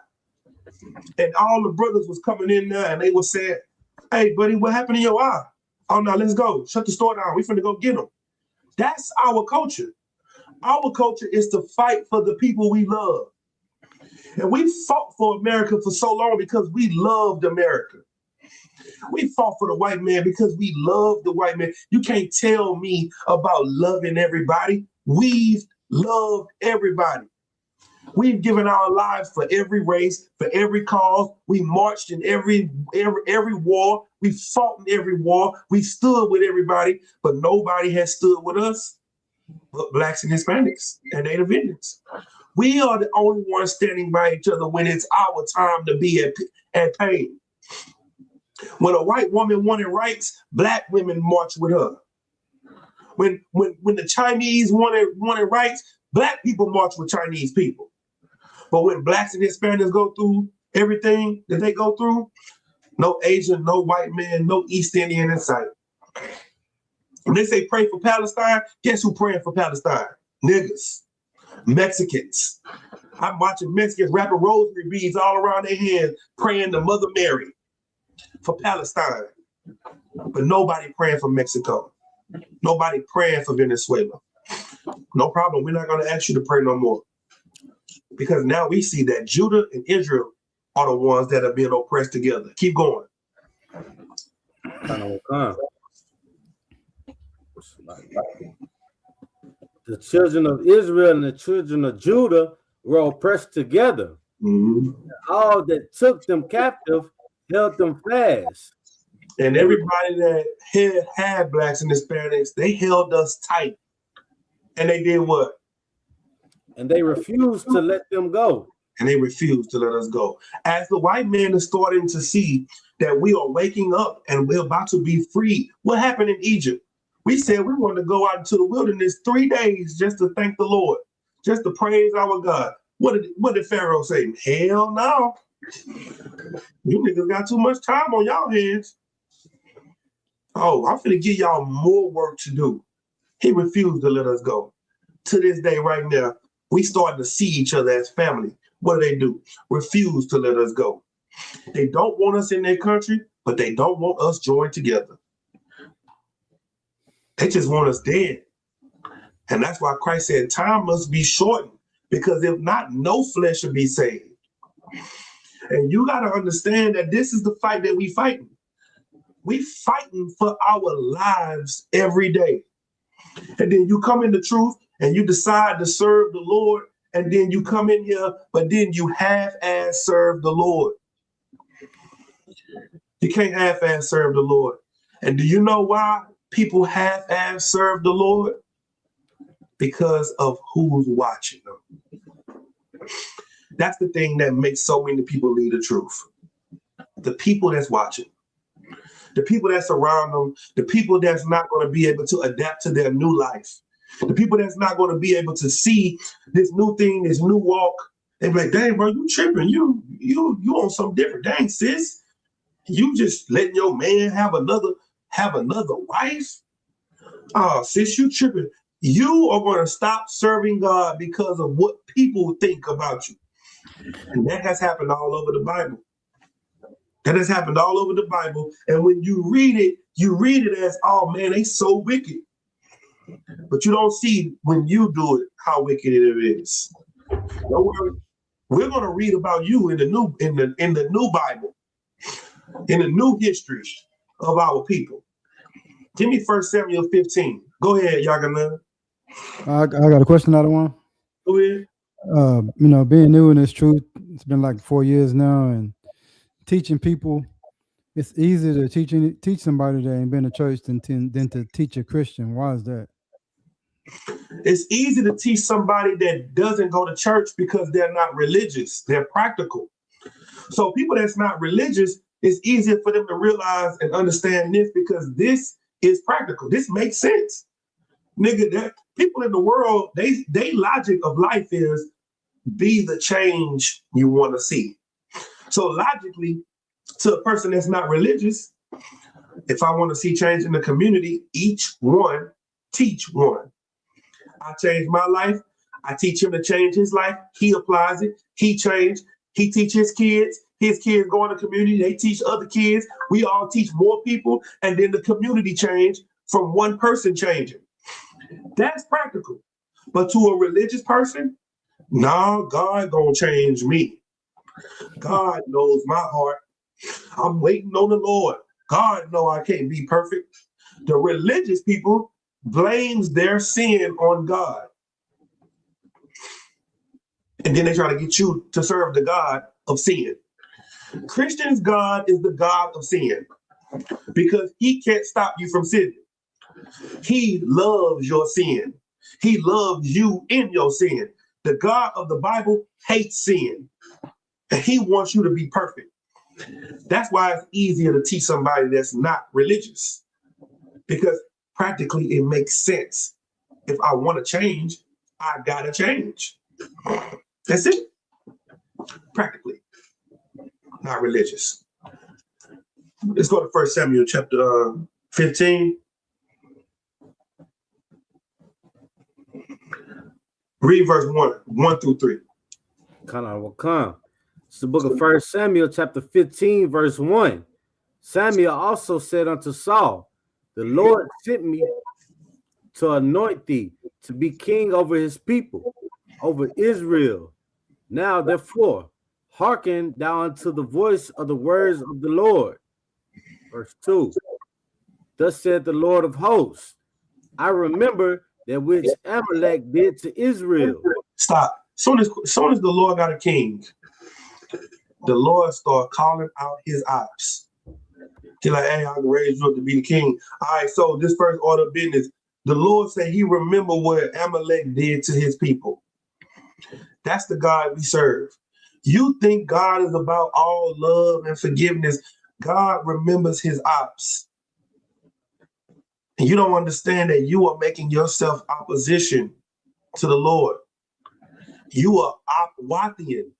And all the brothers was coming in there, and they were saying, "Hey, buddy, what happened to your eye? Oh, no, let's go. Shut the store down. We finna go get them." That's our culture. Our culture is to fight for the people we love. And we fought for America for so long because we loved America. We fought for the white man because we loved the white man. You can't tell me about loving everybody. We've loved everybody. We've given our lives for every race, for every cause. We marched in every war. We fought in every war. We stood with everybody, but nobody has stood with us but Blacks and Hispanics and Native Indians. We are the only ones standing by each other when it's our time to be at pain. When a white woman wanted rights, Black women marched with her. When the Chinese wanted rights, Black people march with Chinese people. But when Blacks and Hispanics go through everything that they go through, no Asian, no white man, no East Indian in sight. When they say pray for Palestine, guess who praying for Palestine? Niggas, Mexicans. I'm watching Mexicans wrapping rosary beads all around their hands, praying to Mother Mary for Palestine. But nobody praying for Mexico. Nobody praying for Venezuela. No problem. We're not going to ask you to pray no more. Because now we see that Judah and Israel are the ones that are being oppressed together. Keep going. The children of Israel and the children of Judah were oppressed together. Mm-hmm. All that took them captive held them fast. And everybody that had blacks and Hispanics, they held us tight. And they did what? And they refused to let them go. And they refused to let us go. As the white man is starting to see that we are waking up and we're about to be free, what happened in Egypt? We said we wanted to go out into the wilderness 3 days just to thank the Lord, just to praise our God. What did Pharaoh say? Hell no. You niggas got too much time on y'all hands. Oh, I'm finna give y'all more work to do. He refused to let us go. To this day right now, we starting to see each other as family. What do? Refuse to let us go. They don't want us in their country, but they don't want us joined together. They just want us dead. And that's why Christ said time must be shortened, because if not, no flesh will be saved. And you got to understand that this is the fight that we fighting. We fighting for our lives every day. And then you come in the truth and you decide to serve the Lord, and then you come in here, but then you half-ass serve the Lord. You can't half-ass serve the Lord. And do you know why people half-ass serve the Lord? Because of who's watching them. That's the thing that makes so many people leave the truth. The people that's watching. The people that's around them, the people that's not going to be able to adapt to their new life, the people that's not going to be able to see this new thing, this new walk. They be like, dang, bro, you tripping. You on something different. Dang, sis, you just letting your man have another wife? Oh, sis, you tripping. You are going to stop serving God because of what people think about you. And that has happened all over the Bible. That has happened all over the Bible. And when you read it as, oh man, they so wicked. But you don't see when you do it how wicked it is. Don't worry. We're going to read about you in the new Bible, in the new history of our people. Give me 1 Samuel 15. Go ahead, Yagana. I got a question out of one. Go ahead. Being new in this truth, it's been like 4 years now, and teaching people, it's easier to teach somebody that ain't been to church than to teach a Christian. Why is that? It's easy to teach somebody that doesn't go to church because they're not religious. They're practical. So people that's not religious, it's easier for them to realize and understand this because this is practical. This makes sense. Nigga, that people in the world, they logic of life is be the change you want to see. So logically, to a person that's not religious, if I want to see change in the community, each one, teach one. I change my life. I teach him to change his life. He applies it. He changed. He teaches kids. His kids go in the community. They teach other kids. We all teach more people. And then the community change from one person changing. That's practical. But to a religious person, nah, God gonna change me. God knows my heart. I'm waiting on the Lord. God know I can't be perfect. The religious people blames their sin on God. And then they try to get you to serve the God of sin. Christians' God is the God of sin because he can't stop you from sinning. He loves your sin. He loves you in your sin. The God of the Bible hates sin. And he wants you to be perfect. That's why it's easier to teach somebody that's not religious. Because practically it makes sense. If I want to change, I gotta change. That's it. Practically. not religious. Let's go to 1 Samuel chapter 15. Read verse 1 through 3. It's the book of 1 Samuel chapter 15, verse 1. Samuel also said unto Saul, the Lord sent me to anoint thee to be king over his people, over Israel. Now, therefore, hearken thou unto the voice of the words of the Lord. Verse 2. Thus said the Lord of hosts, I remember that which Amalek did to Israel. Stop. Soon as the Lord got a king, the Lord started calling out his ops. He's like, hey, I can raise you up to be the king. All right, so this first order of business, the Lord said he remembered what Amalek did to his people. That's the God we serve. You think God is about all love and forgiveness. God remembers his ops. And you don't understand that you are making yourself opposition to the Lord. You are Opwathian.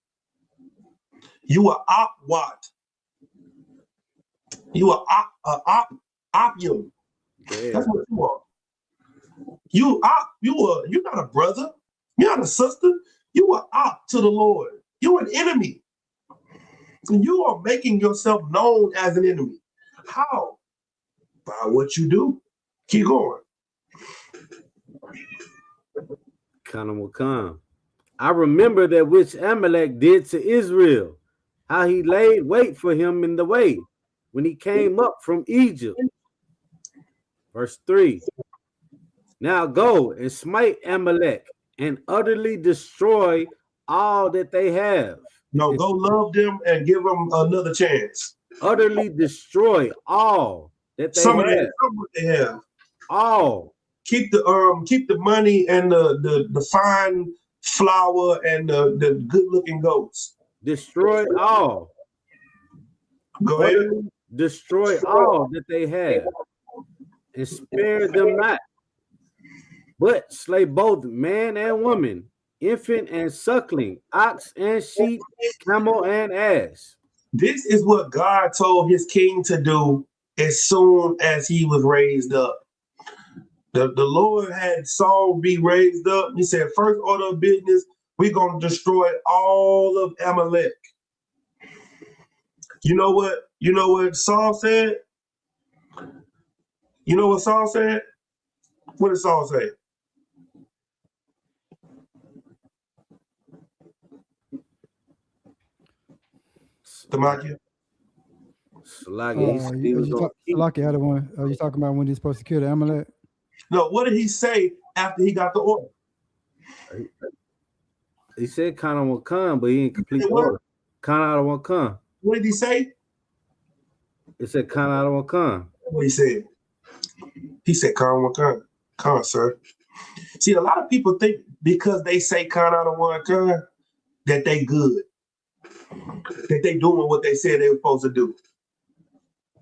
You are Opwat. You are Opium. That's what you are. You're not a brother. You're not a sister. You are op to the Lord. You're an enemy. And you are making yourself known as an enemy. How? By what you do. Keep going. I remember that which Amalek did to Israel, how he laid wait for him in the way when he came up from Egypt. Verse 3. Now go and smite Amalek and utterly destroy all that they have. No, go love them and give them another chance. Utterly destroy all that they have. Some of what they have. All. Keep the money and the fine flour and the good looking goats. Destroy all. Go ahead. Destroy all that they have, and spare them not, but slay both man and woman, infant and suckling, ox and sheep, camel and ass. This is what God told his king to do as soon as he was raised up. The Lord had Saul be raised up. He said, first order of business, we're going to destroy all of Amalek. You know what Saul said? You know what Saul said? What did Saul say? Tamakia? Are you talking about when he's supposed to kill the Amalek? No, what did he say after he got the order? He said Kana will come, but he ain't complete the order. Kana won't come. What did he say? He said Kana won't come. What he said? He said Kana won't come. Come, sir. See, a lot of people think because they say Kana won't come that they good. That they doing what they said they were supposed to do.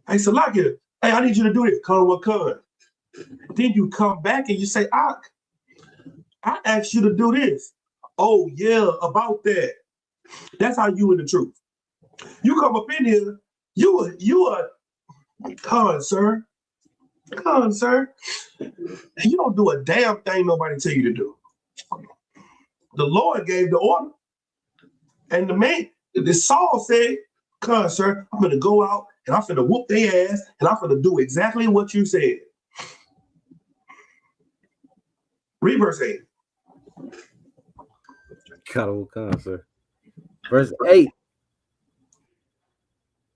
Hey, Salakia, hey, I need you to do this. Kana won't come. Then you come back and you say, I asked you to do this. Oh, yeah, about that. That's how you in the truth. You come up in here, you are, come on, sir. Come on, sir. And you don't do a damn thing nobody tell you to do. The Lord gave the order. And the Saul said, come on, sir, I'm going to go out and I'm going to whoop their ass and I'm going to do exactly what you said. Read verse 8. Verse 8.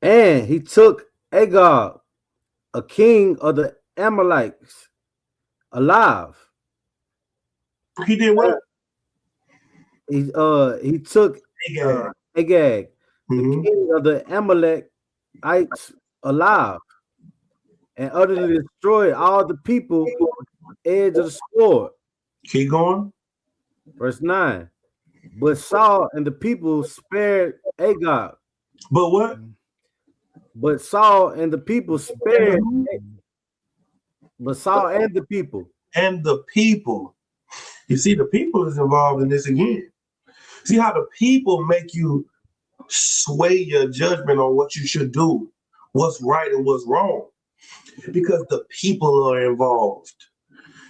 And he took Agag, a king of the Amalekites, alive. He did what? He took Agag, the king of the Amalekites, alive, and utterly destroyed all the people with the edge of the sword. Keep going. Verse 9. But Saul and the people spared Agag. But what? But Saul and the people spared. But Saul and the people. And the people. You see, the people is involved in this again. See how the people make you sway your judgment on what you should do, what's right and what's wrong, because the people are involved.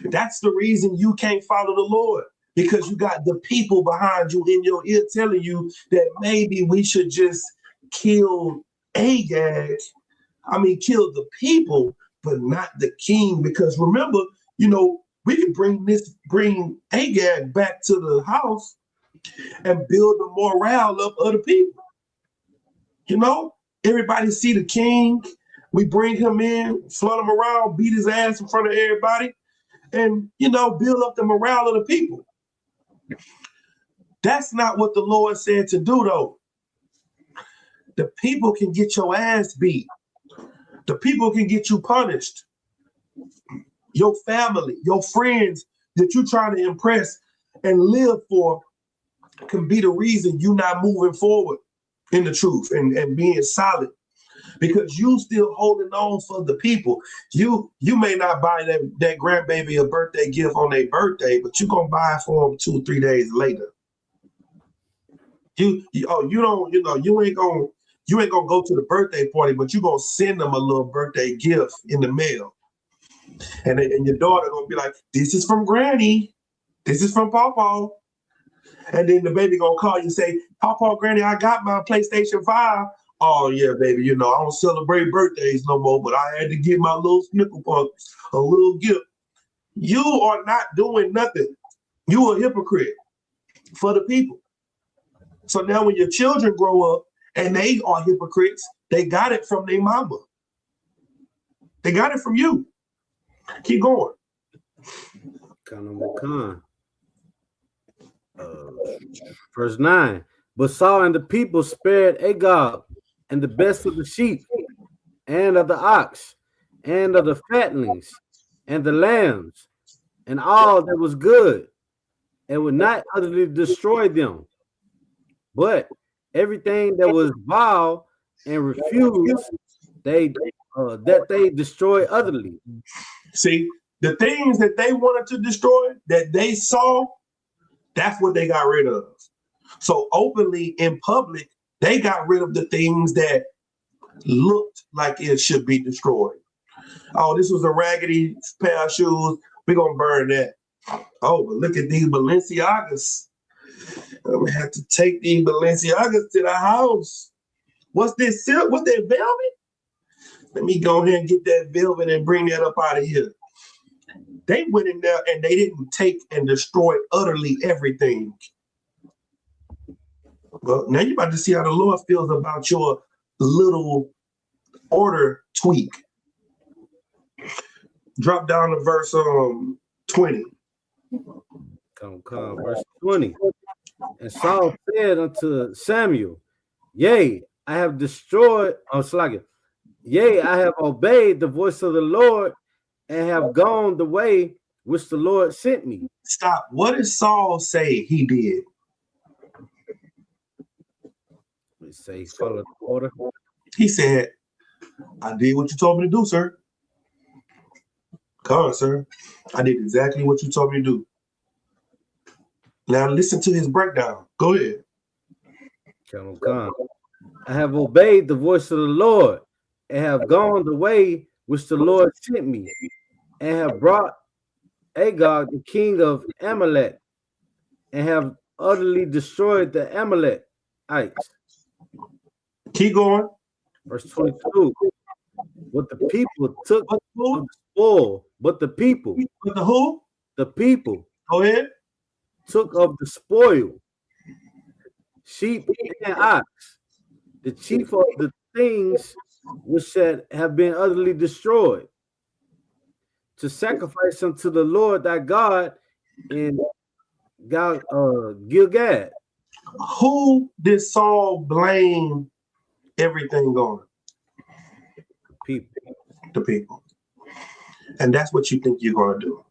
That's the reason you can't follow the Lord, because you got the people behind you in your ear telling you that maybe we should just kill Agag. I mean, kill the people, but not the king. Because remember, we can bring Agag back to the house and build the morale up of the people. Everybody see the king. We bring him in, flood him around, beat his ass in front of everybody, and, build up the morale of the people. That's not what the Lord said to do, though. The people can get your ass beat. The people can get you punished. Your family, your friends that you're trying to impress and live for can be the reason you're not moving forward in the truth and being solid, because you still holding on for the people. You may not buy that grandbaby a birthday gift on their birthday, but you're gonna buy it for them 2 or 3 days later. You ain't gonna go to the birthday party, but you're gonna send them a little birthday gift in the mail. And your daughter gonna be like, this is from Granny, this is from Pawpaw. And then the baby gonna call you and say, Pawpaw, Granny, I got my PlayStation 5. Oh yeah, baby, I don't celebrate birthdays no more, but I had to give my little snickle punk a little gift. You are not doing nothing. You a hypocrite for the people. So now when your children grow up and they are hypocrites, they got it from their mama. They got it from you. Keep going. Verse 9. But Saul and the people spared Agag and the best of the sheep and of the ox and of the fatlings and the lambs and all that was good, and would not utterly destroy them. But everything that was vile and refused, they destroy utterly. See, the things that they wanted to destroy, that they saw, that's what they got rid of. So openly in public, they got rid of the things that looked like it should be destroyed. Oh, this was a raggedy pair of shoes. We're going to burn that. Oh, but look at these Balenciagas. I'm going to have to take these Balenciagas to the house. What's this silk? What's that velvet? Let me go ahead and get that velvet and bring that up out of here. They went in there and they didn't take and destroy utterly everything. Well, now you're about to see how the Lord feels about your little order tweak. Drop down to verse 20. Come, verse 20. And Saul said unto Samuel, Yea, I have destroyed, yea, I have obeyed the voice of the Lord and have gone the way which the Lord sent me. Stop. What did Saul say he did? Let's say he followed the order. He said, I did what you told me to do, sir. Come on, sir. I did exactly what you told me to do. Now listen to his breakdown. Go ahead. Come. I have obeyed the voice of the Lord and have gone the way which the Lord sent me, and have brought Agag, the king of Amalek, and have utterly destroyed the Amalekites. Keep going. Verse 22. But the people took of the spoil. But the people. But the who? The people. Go ahead. Took of the spoil, sheep and ox, the chief of the things which have been utterly destroyed, to sacrifice unto the Lord thy God in Gilgad. Who did Saul blame everything on? The people. And that's what you think you're going to do.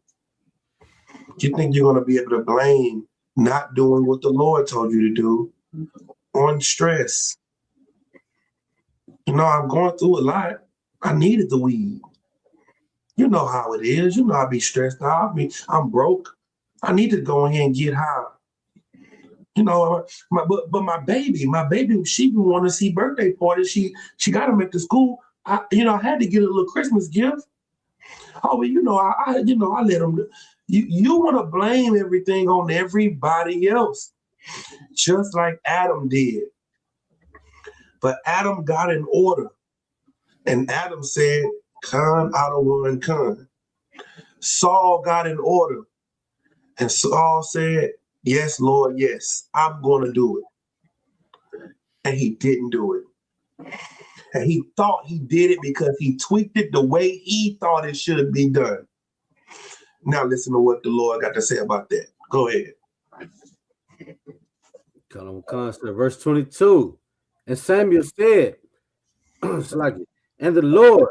You think you're going to be able to blame not doing what the Lord told you to do on stress. I'm going through a lot. I needed the weed. You know how it is. I be stressed out. I'm broke. I need to go ahead and get high. You know, but my baby, she want to see birthday parties. She got them at the school. I had to get a little Christmas gift. Oh, well, I let them. You want to blame everything on everybody else, just like Adam did. But Adam got in order, and Adam said, "Khan, I don't want Khan." Saul got in order, and Saul said, "Yes, Lord, yes, I'm going to do it." And he didn't do it. And he thought he did it because he tweaked it the way he thought it should be done. Now listen to what the Lord got to say about that. Go ahead. Verse 22. And Samuel said, and the Lord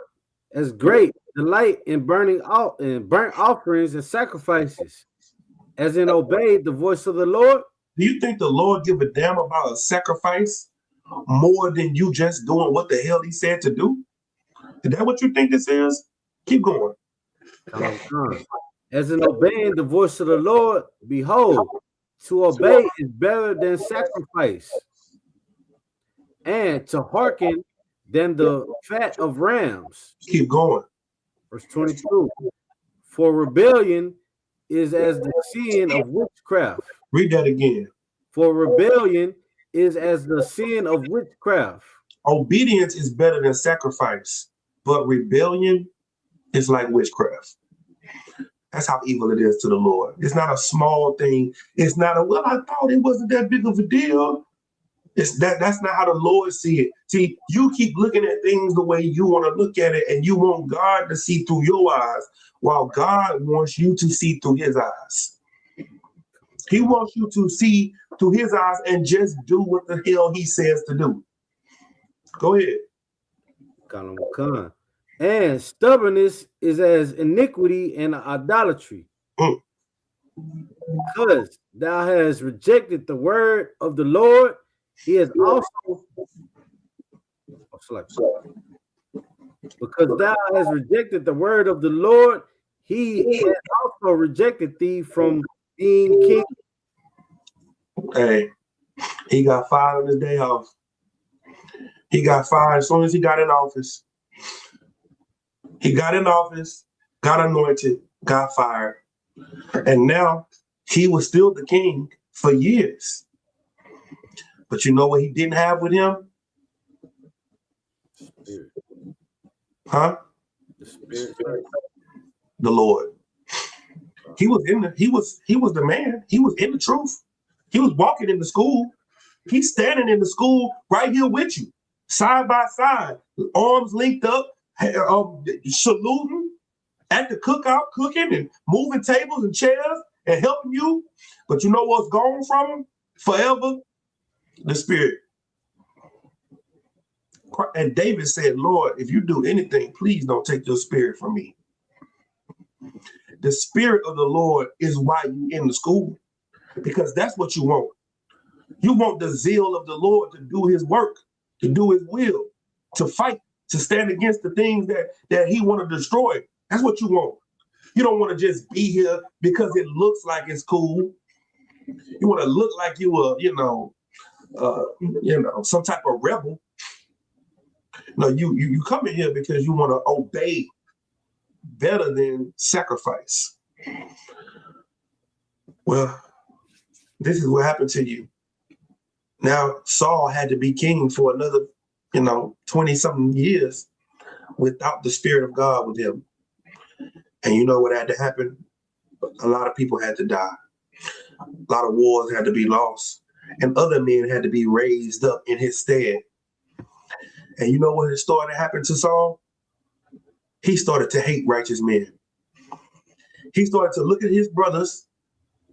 has great delight in burnt offerings and sacrifices, as in obeyed the voice of the Lord. Do you think the Lord give a damn about a sacrifice more than you just doing what the hell he said to do? Is that what you think this is? Keep going. As in obeying the voice of the Lord, behold, to obey is better than sacrifice, and to hearken than the fat of rams. Keep going. Verse 22. For rebellion is as the sin of witchcraft. Read that again. For rebellion is as the sin of witchcraft. Obedience is better than sacrifice, but rebellion is like witchcraft. That's how evil it is to the Lord. It's not a small thing. It's not I thought it wasn't that big of a deal. That's not how the Lord see it. See, you keep looking at things the way you want to look at it, and you want God to see through your eyes, while God wants you to see through his eyes. He wants you to see through his eyes and just do what the hell he says to do. Go ahead. And stubbornness is as iniquity and idolatry. Because thou hast rejected the word of the Lord, he has also because thou hast rejected the word of the Lord, he has also rejected thee from being king. Hey, he got fired on his day off. He got fired as soon as he got in office. He got in office, got anointed, got fired. And now he was still the king for years. But you know what he didn't have with him? Huh? The Lord. He was the man. He was in the truth. He was walking in the school. He's standing in the school right here with you, side by side, arms linked up, saluting at the cookout, cooking and moving tables and chairs and helping you. But you know what's gone from him forever? The Spirit. And David said, Lord, if you do anything, please don't take your Spirit from me. The Spirit of the Lord is why you're in the school, because that's what you want. You want the zeal of the Lord to do his work, to do his will, to fight, to stand against the things that he want to destroy. That's what you want. You don't want to just be here because it looks like it's cool. You want to look like you were, some type of rebel. No, you come in here because you want to obey better than sacrifice. Well, this is what happened to you. Now Saul had to be king for another, 20-something years without the Spirit of God with him. And you know what had to happen? A lot of people had to die. A lot of wars had to be lost. And other men had to be raised up in his stead. And you know what started to happen to Saul? He started to hate righteous men. He started to look at his brothers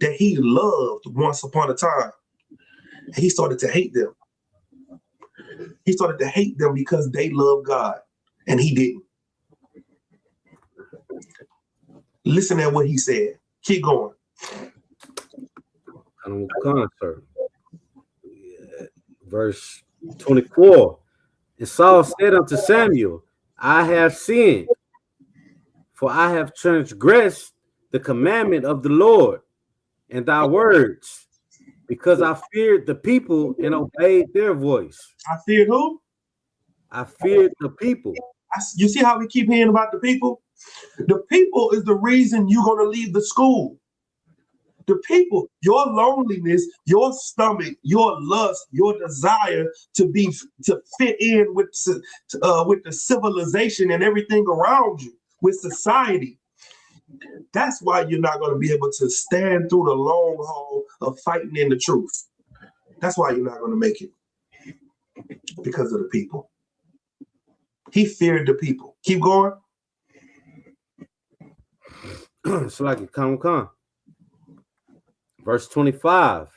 that he loved once upon a time. And he started to hate them. He started to hate them because they loved God and he didn't. Listen at what he said. Keep going. Verse 24. And Saul said unto Samuel, I have sinned, for I have transgressed the commandment of the Lord and thy words, Because I feared the people and obeyed their voice. I feared who? I feared the people. You see how we keep hearing about the people? The people is the reason you're going to leave the school. The people, your loneliness, your stomach, your lust, your desire to fit in with the civilization and everything around you, with society. That's why you're not going to be able to stand through the long haul of fighting in the truth. That's why you're not going to make it. Because of the people. He feared the people. Keep going. It's like a come. Verse 25.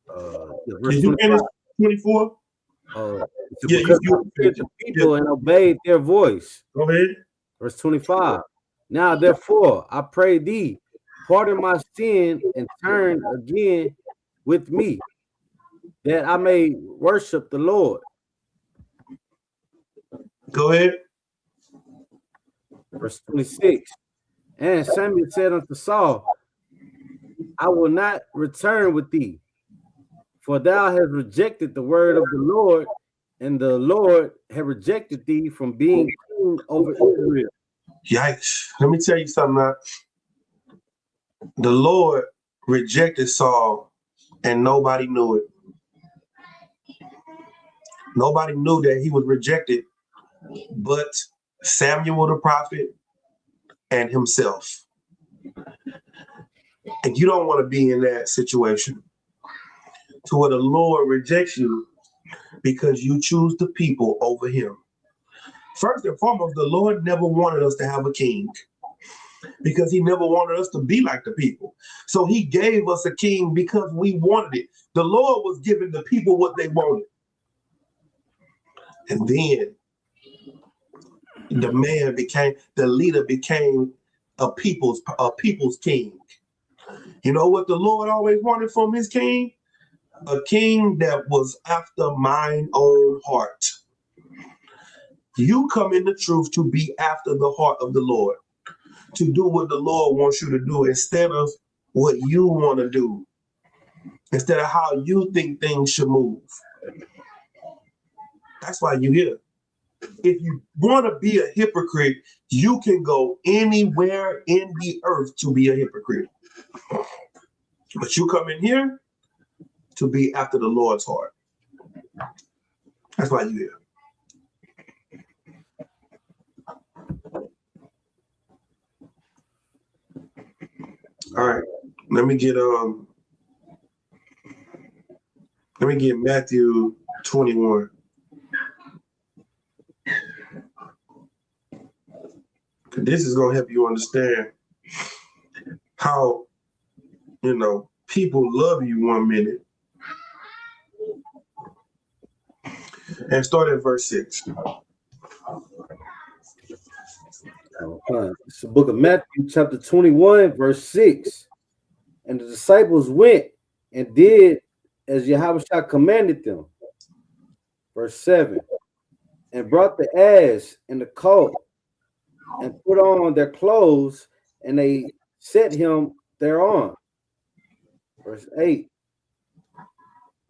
Verse Did you finish 24? Yeah, you feared the people and obeyed their voice. Go ahead. Verse 25. Now, therefore, I pray thee, pardon my sin and turn again with me, that I may worship the Lord. Go ahead. Verse 26. And Samuel said unto Saul, I will not return with thee, for thou hast rejected the word of the Lord, and the Lord had rejected thee from being king over Israel. Yikes. Let me tell you something. The Lord rejected Saul, and nobody knew it. Nobody knew that he was rejected but Samuel the prophet and himself. And you don't want to be in that situation to where the Lord rejects you because you choose the people over him. First and foremost, the Lord never wanted us to have a king because he never wanted us to be like the people. So he gave us a king because we wanted it. The Lord was giving the people what they wanted. And then the leader became a people's king. You know what the Lord always wanted from his king? A king that was after mine own heart. You come in the truth to be after the heart of the Lord, to do what the Lord wants you to do instead of what you want to do, instead of how you think things should move. That's why you're here. If you want to be a hypocrite, you can go anywhere in the earth to be a hypocrite. But you come in here to be after the Lord's heart. That's why you're here. All right, let me get Matthew 21. This is gonna help you understand how, people love you 1 minute. And start at verse 6. It's the book of Matthew, chapter 21, verse 6. And the disciples went and did as Yahushua commanded them. Verse 7. And brought the ass and the colt and put on their clothes, and they set him thereon. Verse 8.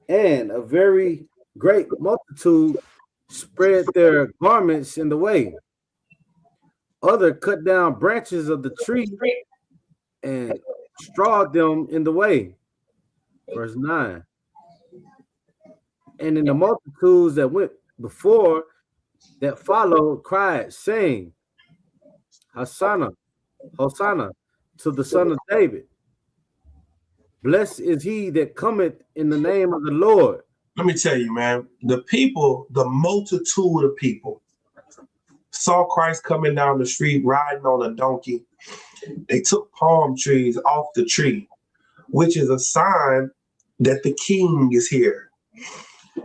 And a very great multitude spread their garments in the way. Other cut down branches of the tree and strawed them in the way. Verse 9. And in the multitudes that went before, that followed, cried, saying, Hosanna, Hosanna to the Son of David. Blessed is he that cometh in the name of the Lord. Let me tell you, man, the people, the multitude of people, saw Christ coming down the street riding on a donkey. They took palm trees off the tree, which is a sign that the king is here.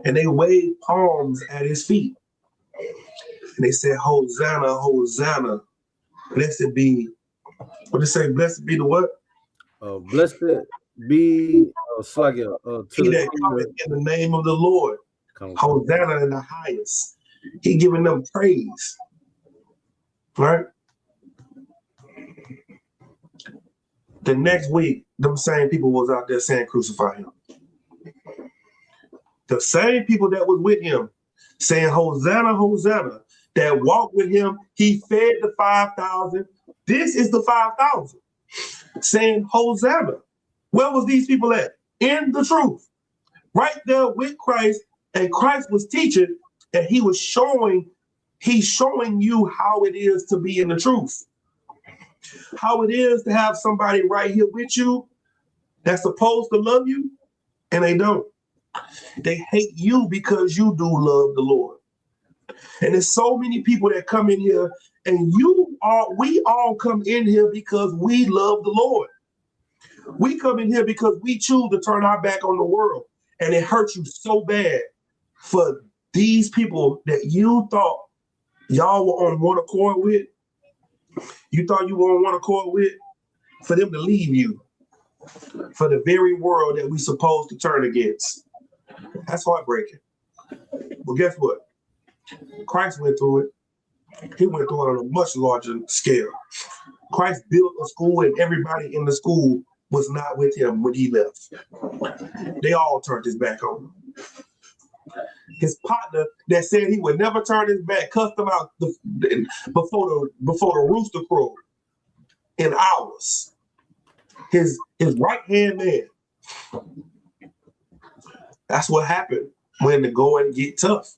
And they waved palms at his feet. And they said, Hosanna, Hosanna. Blessed be, what did they say? Blessed be the what? Blessed be he that cometh in the name of the Lord. Hosanna in the highest. He giving them praise. Right? The next week, them same people was out there saying crucify him. The same people that was with him saying Hosanna, Hosanna, that walked with him, he fed the 5,000. This is the 5,000 saying Hosanna. Where was these people at? In the truth. Right there with Christ, and Christ was teaching, and he's showing you how it is to be in the truth. How it is to have somebody right here with you that's supposed to love you, and they don't. They hate you because you do love the Lord. And there's so many people that come in here, and we all come in here because we love the Lord. We come in here because we choose to turn our back on the world, and it hurts you so bad for these people that you thought y'all were on one accord with. You thought you were on one accord with, for them to leave you for the very world that we're supposed to turn against. That's heartbreaking. Well, guess what? Christ went through it. He went through it on a much larger scale. Christ built a school, and everybody in the school was not with him when he left. They all turned his back on him. His partner that said he would never turn his back cussed him out before the rooster crowed in hours. His right-hand man. That's what happened when the going get tough.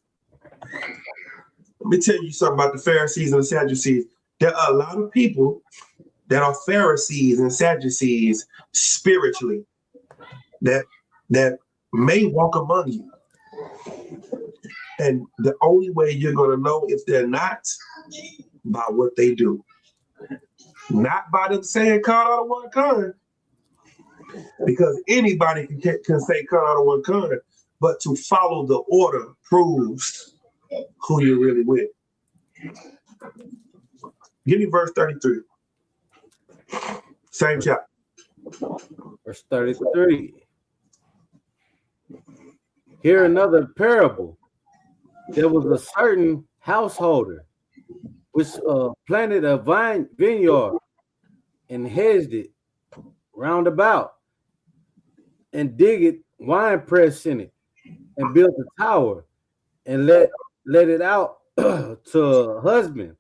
Let me tell you something about the Pharisees and the Sadducees. There are a lot of people that are Pharisees and Sadducees spiritually that may walk among you. And the only way you're going to know if they're not, by what they do. Not by them saying cut out of one kind. Because anybody can say cut out of one kind, but to follow the order proves who you're really with. Give me verse 33. Same chapter. Verse 33. Here another parable. There was a certain householder which planted a vineyard and hedged it round about, and digged wine press in it, and built a tower, and let it out to a husbandman,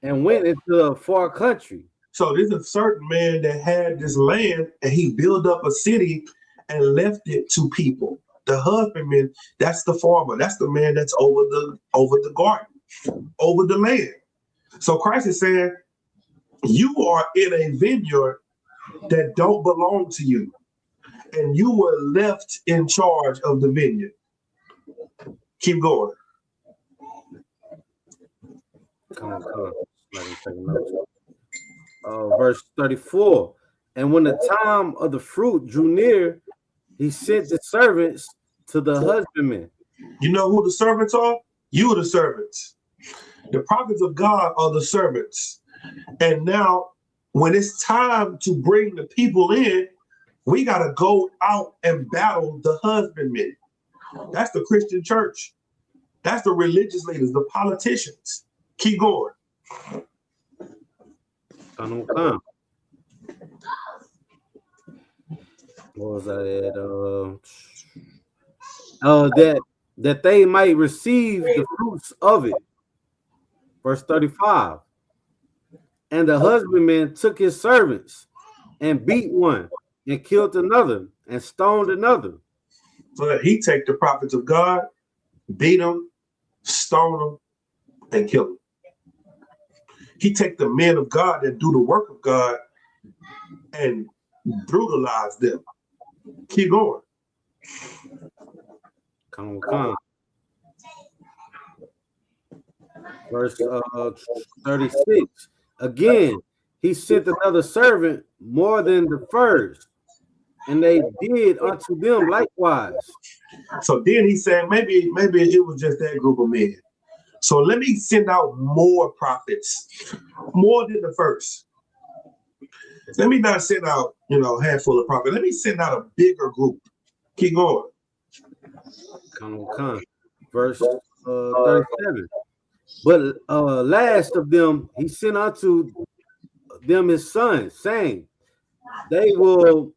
and went into a far country. So there's a certain man that had this land, and he built up a city and left it to people. The husbandman, that's the farmer. That's the man that's over the garden, over the land. So Christ is saying, you are in a vineyard that don't belong to you, and you were left in charge of the vineyard. Keep going. Come on. Verse 34. And when the time of the fruit drew near, he sent the servants to the husbandman. You know who the servants are? You are the servants. The prophets of God are the servants. And now, when it's time to bring the people in, we got to go out and battle the husbandmen. That's the Christian church. That's the religious leaders, the politicians. Keep going. What was that? That they might receive the fruits of it. Verse 35. And the husbandman took his servants and beat one and killed another and stoned another. So that he take the prophets of God, beat them, stone them, and kill them. He take the men of God that do the work of God and brutalize them. Keep going. Come. Verse 36. Again, he sent another servant more than the first, and they did unto them likewise. So then he said, maybe it was just that group of men. So let me send out more prophets, more than the first. Let me not send out, a handful of prophets. Let me send out a bigger group. Keep going. Come. Verse 37. But last of them, he sent unto them his son, saying, they will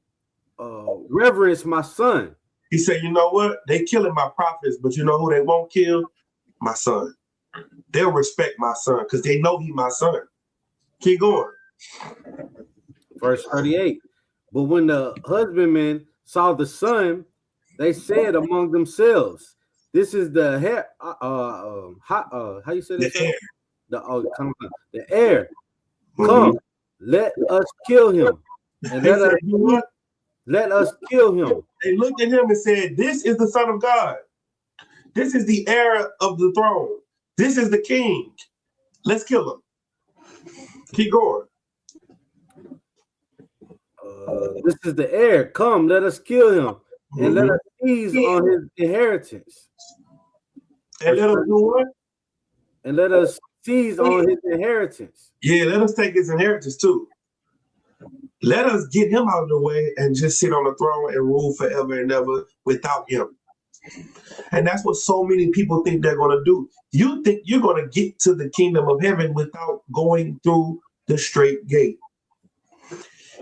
reverence my son. He said, you know what? They killing my prophets, but you know who they won't kill? My son. They'll respect my son because they know he my son. Keep going. Verse 38. But when the husbandmen saw the son, they said among themselves, this is the hair. How you say that? The heir. Come, let us kill him. And let us kill him. They looked at him and said, this is the Son of God. This is the heir of the throne. This is the king. Let's kill him. Keep going. This is the heir. Come, let us kill him. And let us seize on his inheritance. And let us do what? And let us seize on his inheritance. Yeah, let us take his inheritance too. Let us get him out of the way and just sit on the throne and rule forever and ever without him. And that's what so many people think they're going to do. You think you're going to get to the kingdom of heaven without going through the straight gate.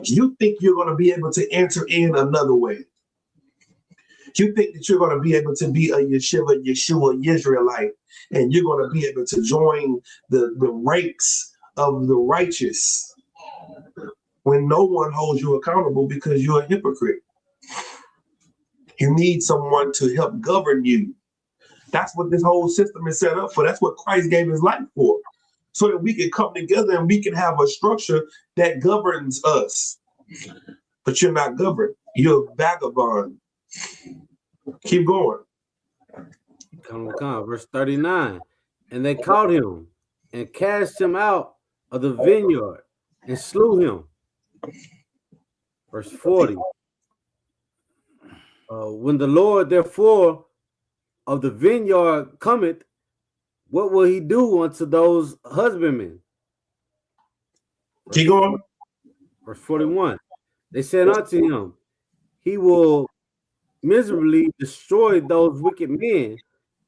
You think you're going to be able to enter in another way. You think that you're going to be able to be a Yeshua Israelite, and you're going to be able to join the ranks of the righteous when no one holds you accountable because you're a hypocrite. You need someone to help govern you. That's what this whole system is set up for. That's what Christ gave his life for, so that we can come together and we can have a structure that governs us. But you're not governed. You're a vagabond. Keep going. Come. Verse 39. And they caught him and cast him out of the vineyard and slew him. Verse 40. When the Lord therefore of the vineyard cometh, what will he do unto those husbandmen? Keep going. Verse 41. They said unto him, he will miserably destroy those wicked men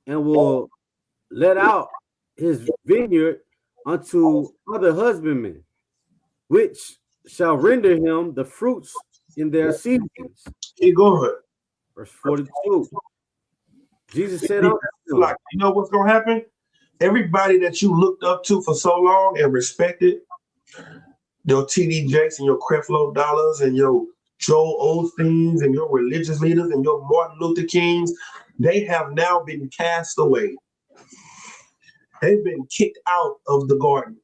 and will let out his vineyard unto other husbandmen, which shall render him the fruits in their seasons. Keep going. Verse 42. Jesus said, like, you know what's going to happen? Everybody that you looked up to for so long and respected, your T.D. Jakes and your Creflo Dollars and your Joel Osteens and your religious leaders and your Martin Luther Kings, they have now been cast away. They've been kicked out of the garden,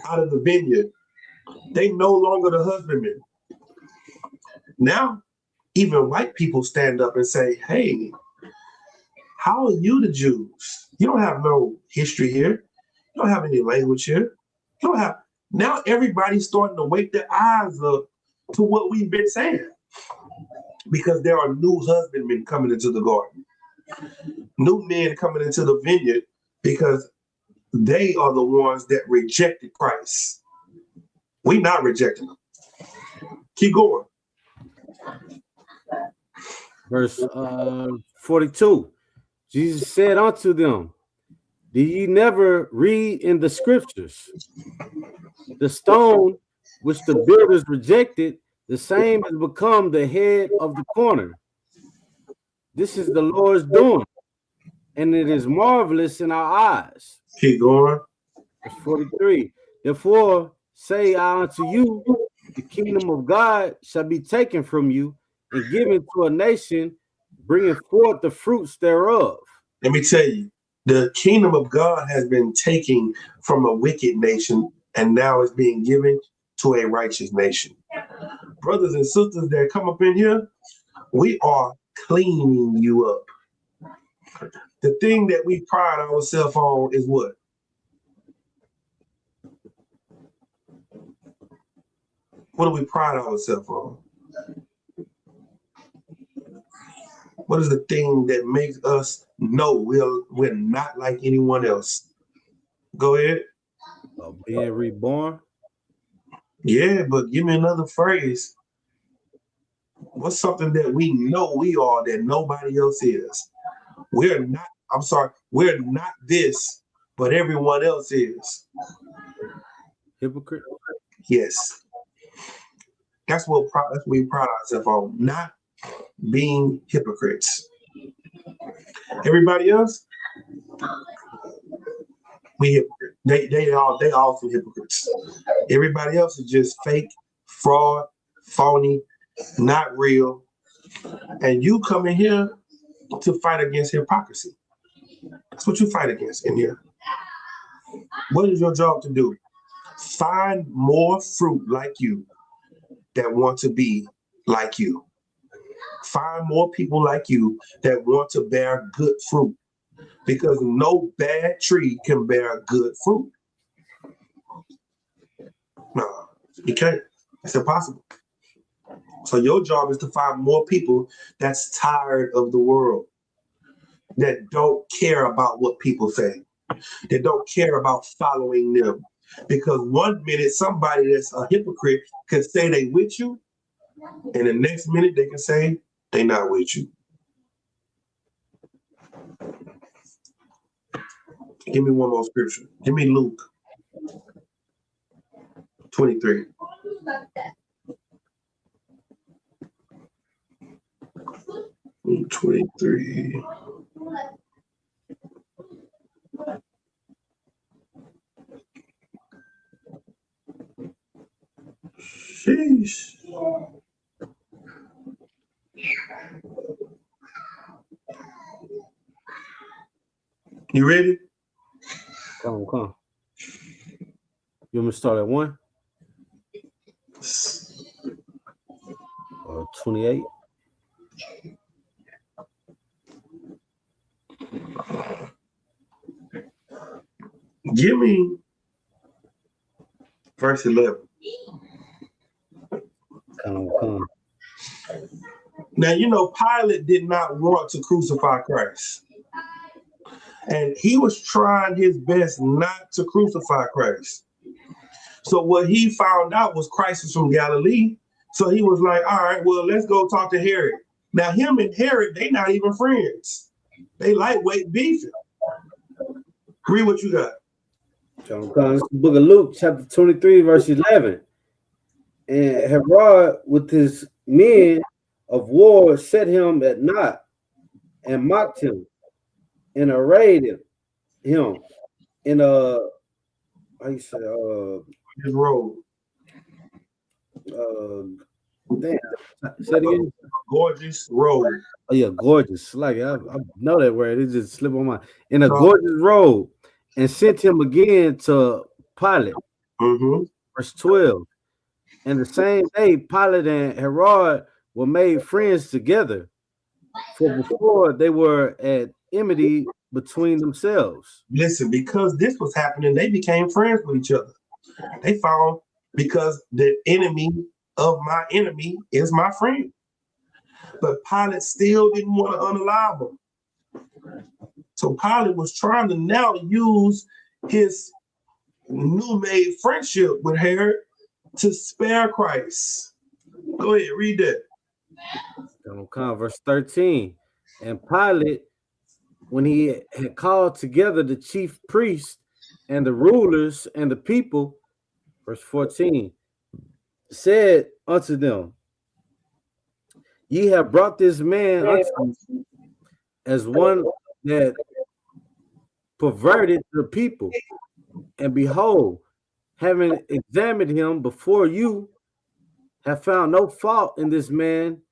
out of the vineyard. They no longer the husbandmen. Now, even white people stand up and say, hey, how are you the Jews? You don't have no history here. You don't have any language here. You don't have. Now everybody's starting to wake their eyes up to what we've been saying, because there are new husbandmen coming into the garden, new men coming into the vineyard, because they are the ones that rejected Christ. We're not rejecting them. Keep going. Verse 42. Jesus said unto them, do ye never read in the scriptures, the stone which the builders rejected, the same has become the head of the corner. This is the Lord's doing, and it is marvelous in our eyes. Keep going. Verse 43. Therefore say I unto you, the kingdom of God shall be taken from you and given to a nation, bringing forth the fruits thereof. Let me tell you, the kingdom of God has been taken from a wicked nation and now it's being given to a righteous nation. Brothers and sisters that come up in here, we are cleaning you up. The thing that we pride ourselves on is what? What do we pride ourselves on? What is the thing that makes us know we're not like anyone else? Go ahead. Being reborn. Yeah, but give me another phrase. What's something that we know we are that nobody else is? We're not, I'm sorry, we're not this, but everyone else is. Hypocrite. Yes. That's what we pride ourselves on, not being hypocrites. Everybody else, we hypocrite. They all some hypocrites. Everybody else is just fake, fraud, phony, not real. And you come in here to fight against hypocrisy. That's what you fight against in here. What is your job to do? Find more fruit like you that want to be like you. Find more people like you that want to bear good fruit, because no bad tree can bear good fruit. No, you can't. It's impossible. So your job is to find more people that's tired of the world, that don't care about what people say, that don't care about following them. Because one minute somebody that's a hypocrite can say they with you, and the next minute they can say they not with you. Give me one more scripture. Give me Luke 23. Luke 23. Sheesh. You ready? Come on. You want me to start at 1? 28. Give me verse 11. Come. Now, you know, Pilate did not want to crucify Christ. And he was trying his best not to crucify Christ. So what he found out was Christ is from Galilee. So he was like, all right, well, let's go talk to Herod. Now, him and Herod, they not even friends. They lightweight beefing. Read what you got. This is the book of Luke, chapter 23, verse 11. And Herod, with his men of war, set him at naught and mocked him and arrayed him in a, how you say, his robe. Damn. Say it again. Gorgeous robe. Oh yeah, gorgeous. Like I know that word. It just slipped on my mind. In a gorgeous robe, and sent him again to Pilate. Verse 12. And the same day, Pilate and Herod were made friends together. For before they were at enmity between themselves. Listen, because this was happening, they became friends with each other. They found, because the enemy of my enemy is my friend. But Pilate still didn't want to unalive him. So Pilate was trying to now use his new made friendship with Herod to spare Christ. Go ahead, read that. Verse 13. And Pilate, when he had called together the chief priests and the rulers and the people, verse 14, said unto them, ye have brought this man unto me as one that perverted the people. And behold, having examined him before you, have found no fault in this man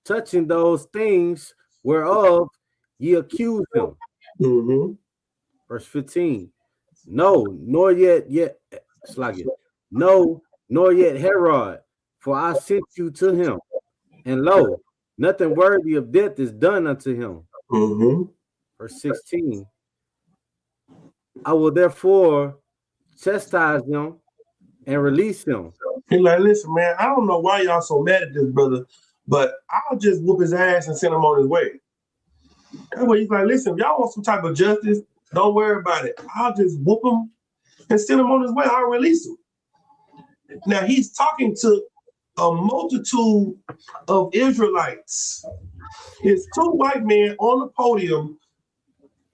touching those things whereof ye accuse him. Verse 15. No, nor yet no, nor yet Herod, for I sent you to him, and lo, nothing worthy of death is done unto him. Verse 16. I will therefore chastise them and release him. He's like, listen, man, I don't know why y'all so mad at this brother, but I'll just whoop his ass and send him on his way. That's what he's like, listen, if y'all want some type of justice, don't worry about it. I'll just whoop him and send him on his way. I'll release him. Now he's talking to a multitude of Israelites. There's two white men on the podium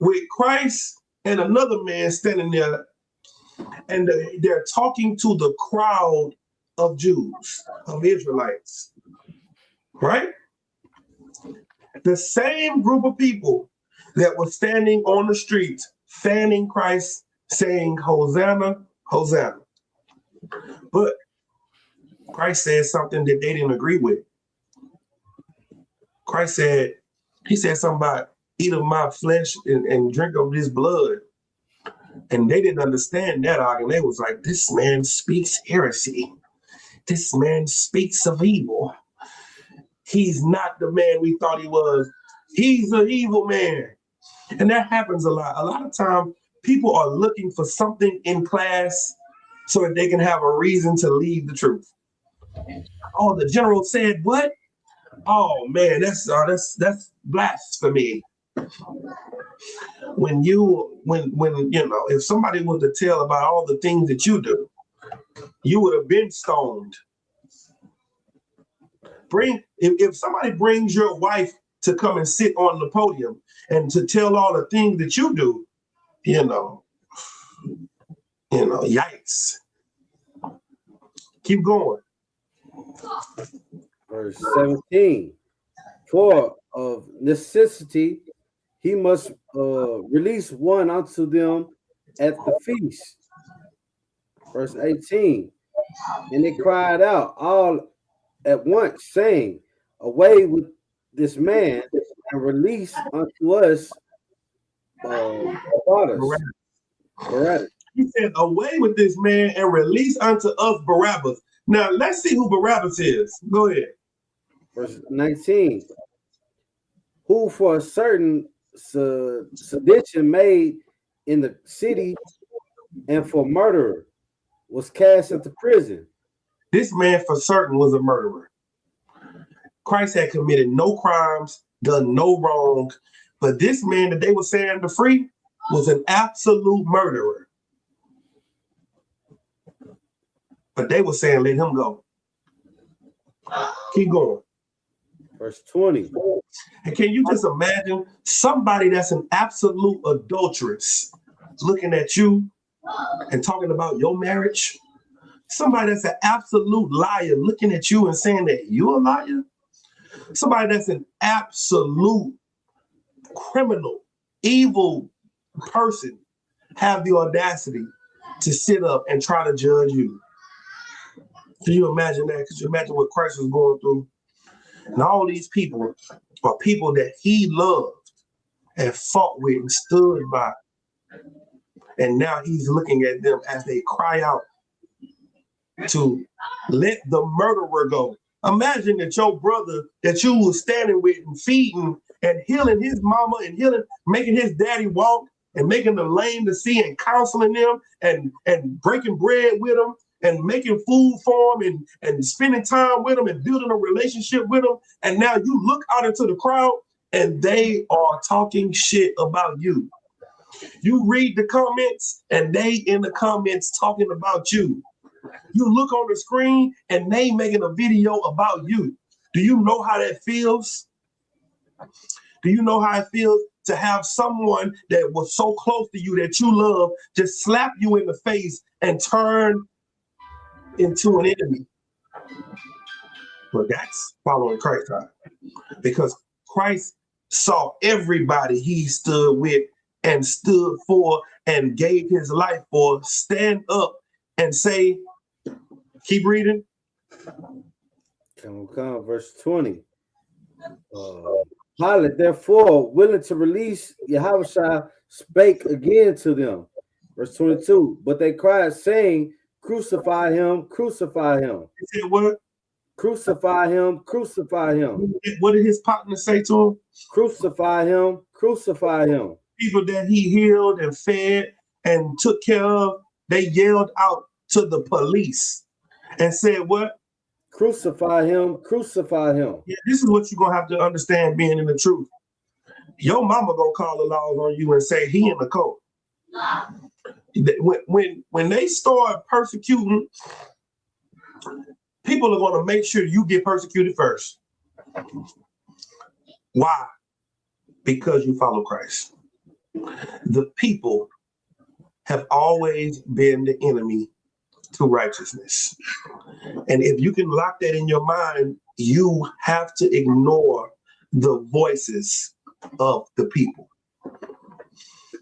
with Christ and another man standing there, and they're talking to the crowd of Jews, of Israelites, right? The same group of people that was standing on the streets, fanning Christ, saying, Hosanna, Hosanna. But Christ said something that they didn't agree with. Christ said, he said something about eat of my flesh and drink of his blood. And they didn't understand that argument. They was like, this man speaks heresy. This man speaks of evil. He's not the man we thought he was. He's an evil man. And that happens a lot. A lot of times people are looking for something in class so that they can have a reason to leave the truth. Oh, the general said what? Oh man, that's blasphemy. When you know, if somebody was to tell about all the things that you do, you would have been stoned. If somebody brings your wife to come and sit on the podium and to tell all the things that you do, yikes. Keep going. Verse 17. For of necessity he must release one unto them at the feast. Verse 18. And they cried out all at once, saying, away with this man and release unto us Barabbas. He said, away with this man and release unto us Barabbas. Now let's see who Barabbas is. Go ahead. Verse 19. Who for a certain sedition made in the city and for murder was cast into prison. This man for certain was a murderer. Christ had committed no crimes, done no wrong, but this man that they were saying to free was an absolute murderer. But they were saying, let him go. Keep going. Verse 20. And can you just imagine somebody that's an absolute adulteress looking at you and talking about your marriage? Somebody that's an absolute liar looking at you and saying that you're a liar? Somebody that's an absolute criminal, evil person have the audacity to sit up and try to judge you. Can you imagine that? Could you imagine what Christ was going through? And all these people are people that he loved and fought with and stood by. And now he's looking at them as they cry out to let the murderer go. Imagine that your brother that you was standing with and feeding and healing his mama and making his daddy walk and making the lame to see and counseling them and breaking bread with them and making food for them and spending time with them and building a relationship with them. And now you look out into the crowd and they are talking shit about you. You read the comments and they in the comments talking about you. You look on the screen and they making a video about you. Do you know how that feels? Do you know how it feels to have someone that was so close to you that you love just slap you in the face and turn into an enemy? Well, that's following Christ, right? Because Christ saw everybody he stood with and stood for and gave his life for stand up and say, keep reading. Come, verse 20. Pilate, therefore, willing to release Yahushua, spake again to them. Verse 22. But they cried, saying, crucify him, crucify him. He said what? Crucify him, crucify him. What did his partner say to him? Crucify him, crucify him. People that he healed and fed and took care of, they yelled out to the police and said what? Crucify him, crucify him. Yeah, this is what you're going to have to understand being in the truth. Your mama going to call the laws on you and say he in the code. When they start persecuting, people are going to make sure you get persecuted first. Why? Because you follow Christ. The people have always been the enemy to righteousness. And if you can lock that in your mind, you have to ignore the voices of the people.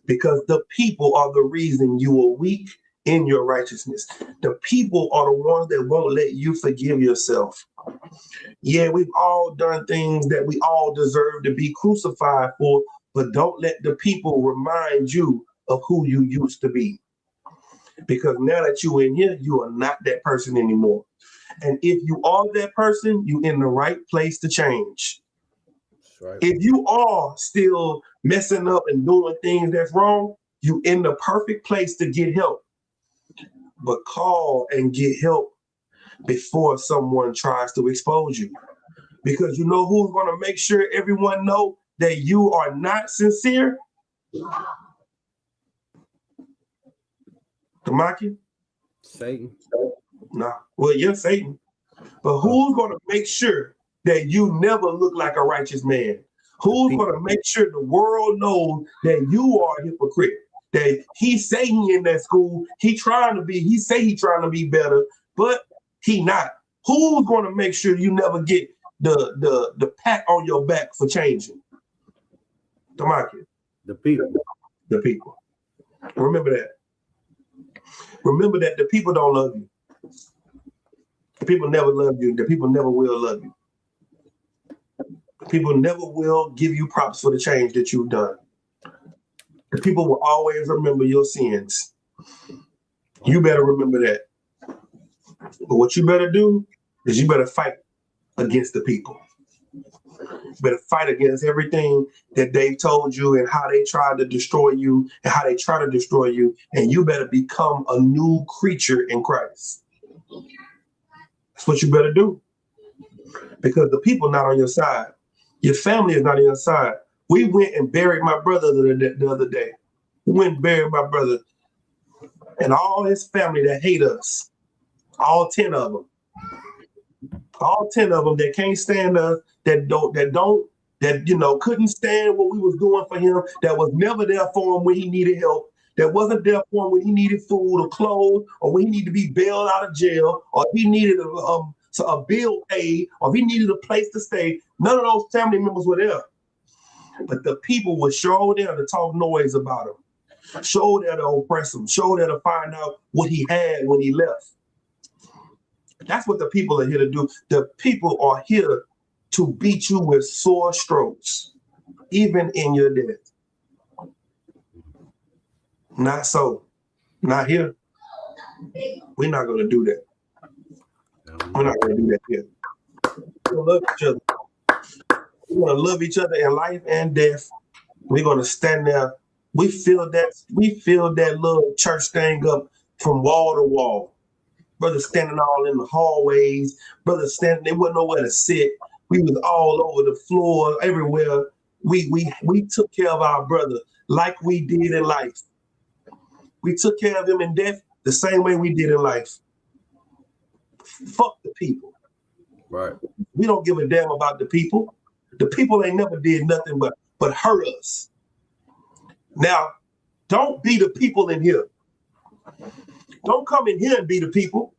Because the people are the reason you are weak in your righteousness. The people are the ones that won't let you forgive yourself. Yeah, we've all done things that we all deserve to be crucified for, but don't let the people remind you of who you used to be. Because now that you're in here, you are not that person anymore. And if you are that person, you're in the right place to change. Right. If you are still messing up and doing things that's wrong, you're in the perfect place to get help. But call and get help before someone tries to expose you. Because you know who's going to make sure everyone know that you are not sincere? Tamaki? Satan. Nah. Well, you're Satan. But who's going to make sure that you never look like a righteous man? Who's going to make sure the world knows that you are a hypocrite? That he say he in that school, he trying to be better, but he not. Who's going to make sure you never get the pat on your back for changing? Tamaki. The people. The people. Remember that. Remember that the people don't love you. The people never love you. The people never will love you. People never will give you props for the change that you've done. The people will always remember your sins. You better remember that. But what you better do is you better fight against the people. You better fight against everything that they've told you and how they tried to destroy you and how they try to destroy you. And you better become a new creature in Christ. That's what you better do. Because the people not on your side. Your family is not on your side. We went and buried my brother the other day. We went and buried my brother and all his family that hate us. All 10 of them. All 10 of them that can't stand us, that couldn't stand what we was doing for him, that was never there for him when he needed help, that wasn't there for him when he needed food or clothes, or when he needed to be bailed out of jail, or if he needed a bill paid, or if he needed a place to stay. None of those family members were there. But the people were sure there to talk noise about him, sure there to oppress him, sure there to find out what he had when he left. That's what the people are here to do. The people are here to beat you with sore strokes, even in your death. Not so. Not here. We're not going to do that. We're not going to do that here. We're going to love each other. We're going to love each other in life and death. We're going to stand there. We feel that little church thing up from wall to wall. Brothers standing all in the hallways. Brothers standing, they wasn't nowhere to sit. We was all over the floor, everywhere. We took care of our brother like we did in life. We took care of him in death the same way we did in life. Fuck the people. Right. We don't give a damn about the people. The people ain't never did nothing but hurt us. Now, don't be the people in here. Don't come in here and be the people.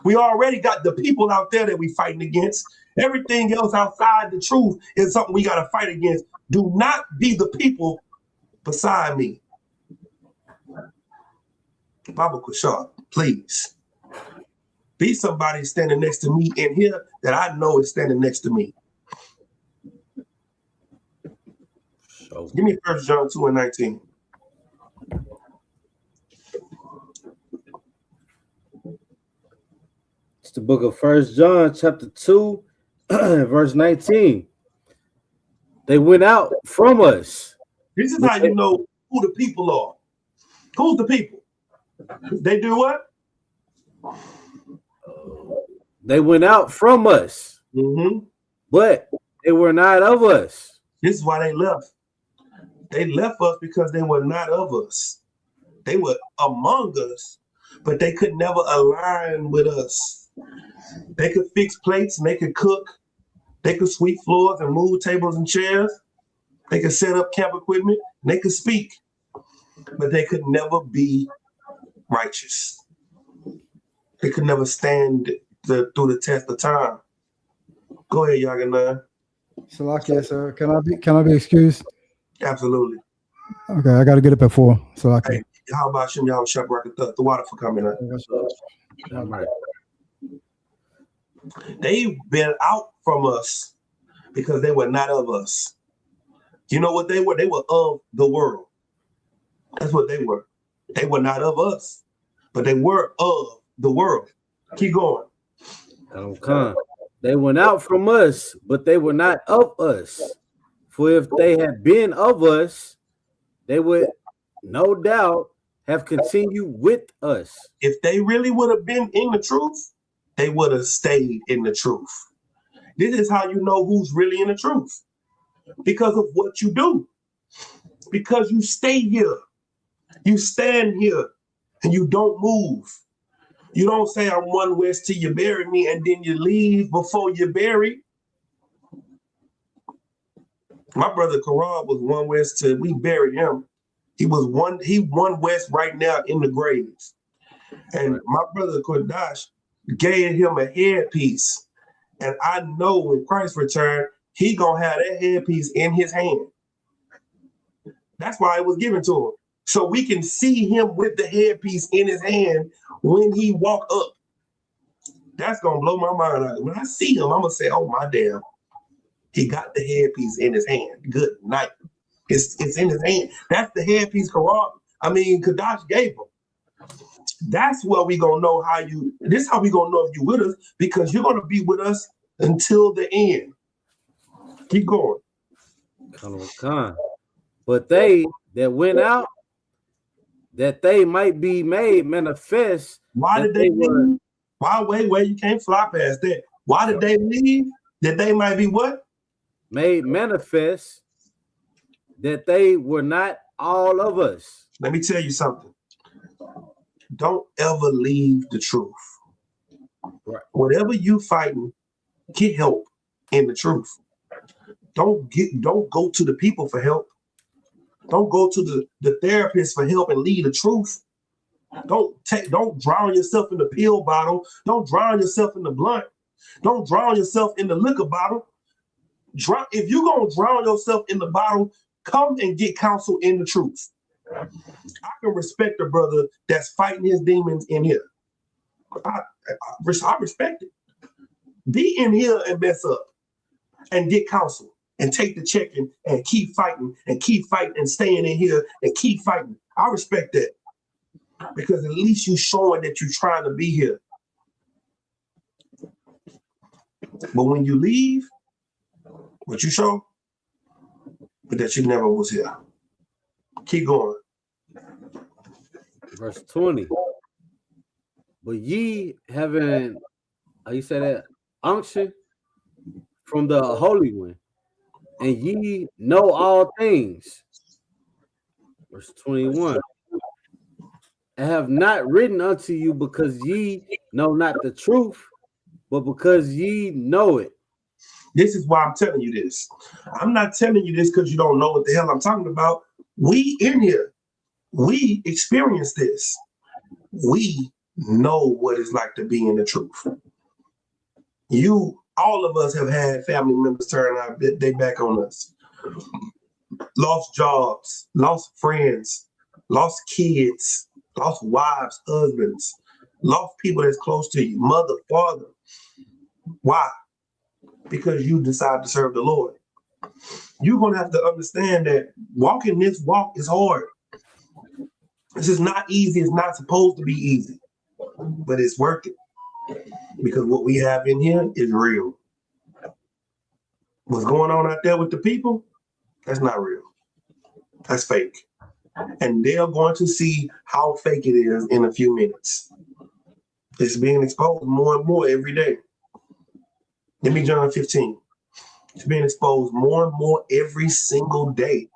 We already got the people out there that we fighting against. Everything else outside the truth is something we got to fight against. Do not be the people beside me. Baba Kushar, please. Be somebody standing next to me in here that I know is standing next to me. So, give me 1 John 2:19. It's the book of 1 John chapter 2, verse 19. They went out from us. This is how you know who the people are. Who's the people? They do what? They went out from us, but they were not of us. This is why they left. They left us because they were not of us. They were among us, but they could never align with us. They could fix plates and they could cook. They could sweep floors and move tables and chairs. They could set up camp equipment and they could speak. but they could never be righteous. They could never stand through the test of time. Go ahead, Yaganah. Salakia, sir. Can I be excused? Absolutely. Okay, I got to get up at 4. Salakia. Hey, how about Shem Yahweh Shabrak the water for coming up? All right. They've been out from us because they were not of us. You know what they were? They were of the world. That's what they were. They were not of us, but they were of the world. Keep going. Okay. They went out from us, but they were not of us. For if they had been of us, they would no doubt have continued with us. If they really would have been in the truth, they would have stayed in the truth. This is how you know who's really in the truth. Because of what you do. Because you stay here. You stand here and you don't move. You don't say, I'm one West till you bury me, and then you leave before you're buried. My brother Karan was one West till we buried him. He one West right now in the graves. And my brother Kodash gave him a headpiece. And I know when Christ returned, he gonna have that headpiece in his hand. That's why it was given to him. So we can see him with the headpiece in his hand when he walk up. That's gonna blow my mind out. When I see him, I'm gonna say, oh my damn, he got the headpiece in his hand. Good night. It's in his hand. That's the headpiece Kadash gave him. That's where we gonna know this is how we gonna know if you with us, because you're gonna be with us until the end. Keep going. But they that went out, that they might be made manifest. Why did they leave? Why wait, you can't fly past that. Why did they leave? That they might be what? Made manifest that they were not all of us. Let me tell you something. Don't ever leave the truth. Right. Whatever you fighting, get help in the truth. Don't go to the people for help. Don't go to the therapist for help and leave the truth. Don't drown yourself in the pill bottle. Don't drown yourself in the blunt. Don't drown yourself in the liquor bottle. If you're gonna drown yourself in the bottle, come and get counsel in the truth. I can respect a brother that's fighting his demons in here. I respect it. Be in here and mess up and get counsel and take the check and keep fighting and staying in here and keep fighting. I respect that, because at least you showing that you're trying to be here. But when you leave, what you show, but that you never was here. Keep going. Verse 20. But ye having, you say that, unction from the Holy One, and ye know all things. Verse 21. I have not written unto you because ye know not the truth, but because ye know it. This is why I'm telling you this. I'm not telling you this because you don't know what the hell I'm talking about. We in here, we experience this. We know what it's like to be in the truth. All of us have had family members turn out they back on us. Lost jobs, lost friends, lost kids, lost wives, husbands, lost people that's close to you, mother, father. Why? Because you decide to serve the Lord. You're going to have to understand that walking this walk is hard. This is not easy. It's not supposed to be easy, but it's worth it, because what we have in here is real. What's going on out there with the people, that's not real. That's fake. And they're going to see how fake it is in a few minutes. It's being exposed more and more every day. Give me John 15. It's being exposed more and more every single day.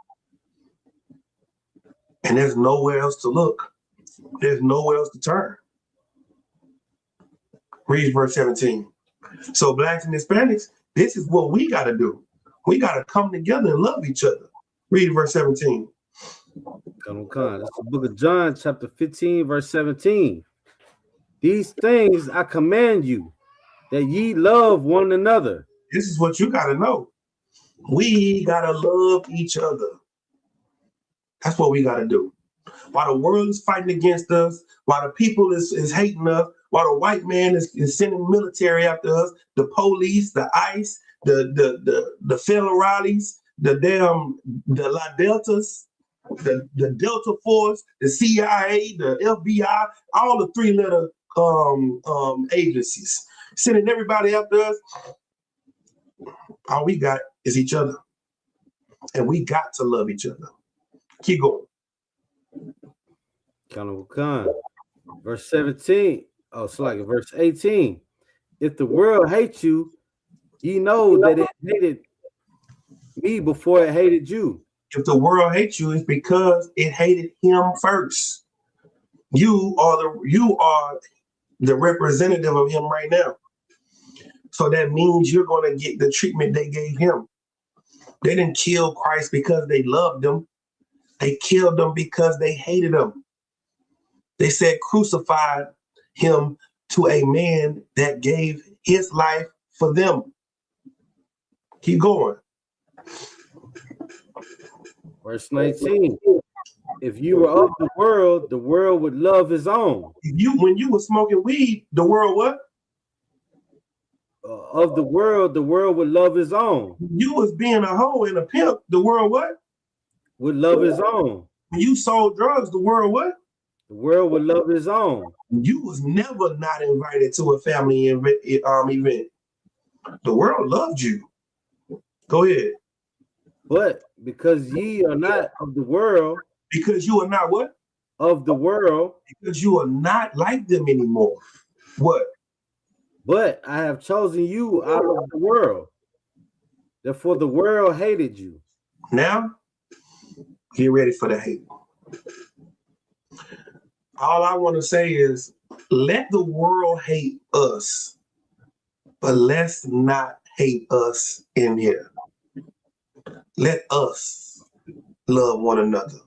And there's nowhere else to look. There's nowhere else to turn. Read verse 17. So blacks and Hispanics, this is what we got to do. We got to come together and love each other. Read verse 17. This is the book of John, chapter 15, verse 17. These things I command you, that ye love one another. This is what you got to know. We got to love each other. That's what we got to do. While the world is fighting against us, while the people is hating us, while the white man is sending military after us, the police, the ICE, the federales, the La Deltas, the Delta Force, the CIA, the FBI, all the three-letter agencies sending everybody after us. All we got is each other, and we got to love each other. Keep going. Verse 17. Oh, it's like verse 18. If the world hates you, ye know that it hated me before it hated you. If the world hates you, it's because it hated him first. You are the representative of him right now. So that means you're going to get the treatment they gave him. They didn't kill Christ because they loved him. They killed him because they hated him. They said crucified him to a man that gave his life for them. Keep going. Verse 19. If you were of the world would love his own. When you were smoking weed, the world what? Of the world would love his own. You was being a hoe and a pimp, the world what? Would love his own. When you sold drugs, the world what? The world would love his own. You was never not invited to a family event. The world loved you. Go ahead. But because ye are not of the world. Because you are not what? Of the world. Because you are not like them anymore. What? But I have chosen you out of the world. Therefore the world hated you. Now, get ready for the hate. All I want to say is, let the world hate us, but let's not hate us in here. Let us love one another.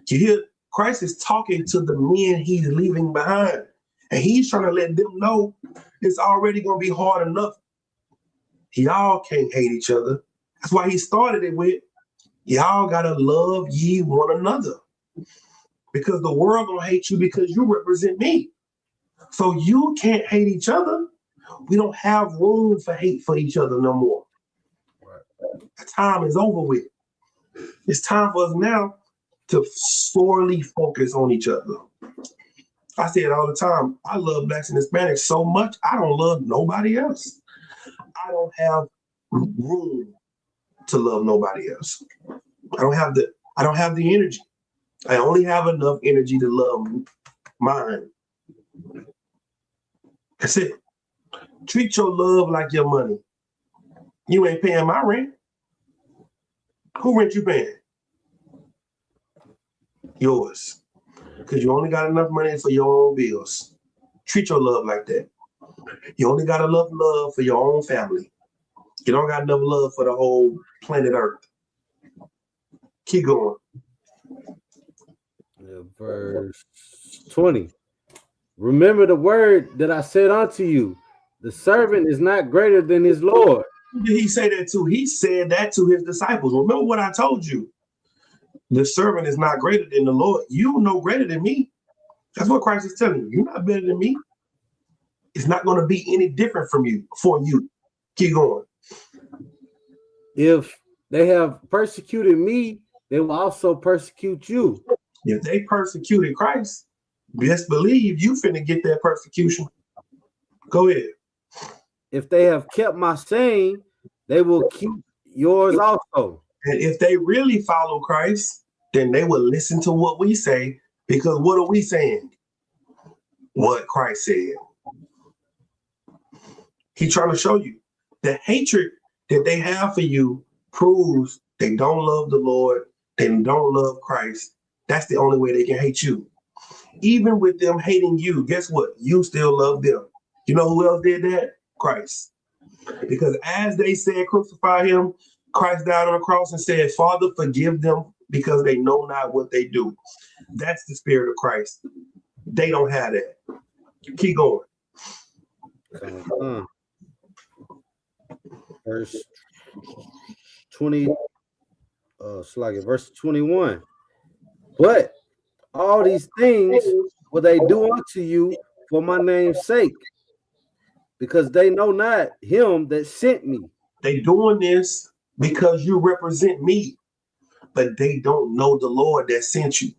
You hear, Christ is talking to the men he's leaving behind, and he's trying to let them know it's already going to be hard enough. Y'all can't hate each other. That's why he started it with, y'all got to love ye one another. Because the world going to hate you because you represent me. So you can't hate each other. We don't have room for hate for each other no more. The time is over with. It's time for us now to sorely focus on each other. I say it all the time. I love Blacks and Hispanics so much, I don't love nobody else. I don't have room to love nobody else. I don't have the energy. I only have enough energy to love mine. That's it. Treat your love like your money. You ain't paying my rent. Who rent you paying? Yours. Because you only got enough money for your own bills. Treat your love like that. You only got enough love for your own family. You don't got enough love for the whole planet Earth. Keep going. Verse 20. Remember the word that I said unto you, the servant is not greater than his Lord. Who did he say that to? He said that to his disciples. Remember what I told you. The servant is not greater than the Lord. You no greater than me. That's what Christ is telling you. You're not better than me. It's not going to be any different from you, for you. Keep going. If they have persecuted me, they will also persecute you. If they persecuted Christ, best believe you finna get that persecution. Go ahead. If they have kept my saying, they will keep yours also. And if they really follow Christ, then they will listen to what we say, because what are we saying? What Christ said. He's trying to show you the hatred that they have for you proves they don't love the Lord, they don't love Christ. That's the only way they can hate you. Even with them hating you, guess what? You still love them. You know who else did that? Christ. Because as they said, crucify him, Christ died on the cross and said, Father, forgive them, because they know not what they do. That's the spirit of Christ. They don't have that. Keep going. Verse 20, verse 21. But all these things will they do unto you for my name's sake, because they know not him that sent me. They doing this because you represent me, but they don't know the Lord that sent you.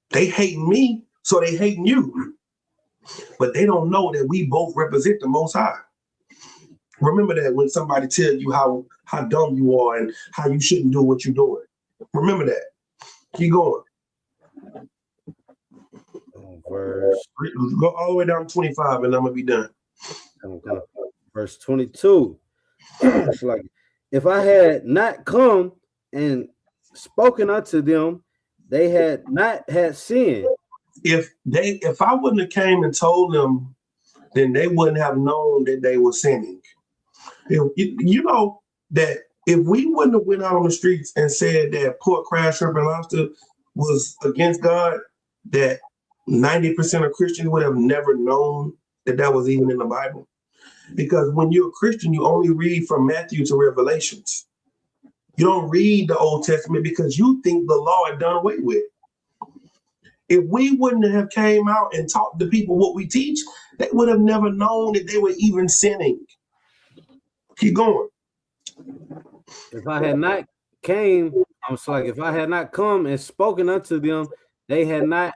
They hate me, so they hating you. But they don't know that we both represent the Most High. Remember that when somebody tells you how dumb you are and how you shouldn't do what you're doing. Remember that. Keep going. Go all the way down to 25 and I'm going to be done. Verse 22. It's like, if I had not come and spoken unto them, they had not had sin. If I wouldn't have came and told them, then they wouldn't have known that they were sinning. You know that if we wouldn't have went out on the streets and said that pork, crab, shrimp, and lobster was against God, that 90% of Christians would have never known that that was even in the Bible. Because when you're a Christian, you only read from Matthew to Revelations. You don't read the Old Testament because you think the law is done away with. If we wouldn't have came out and taught the people what we teach, they would have never known that they were even sinning. Keep going. If I had not came, I was like, if I had not come and spoken unto them, they had not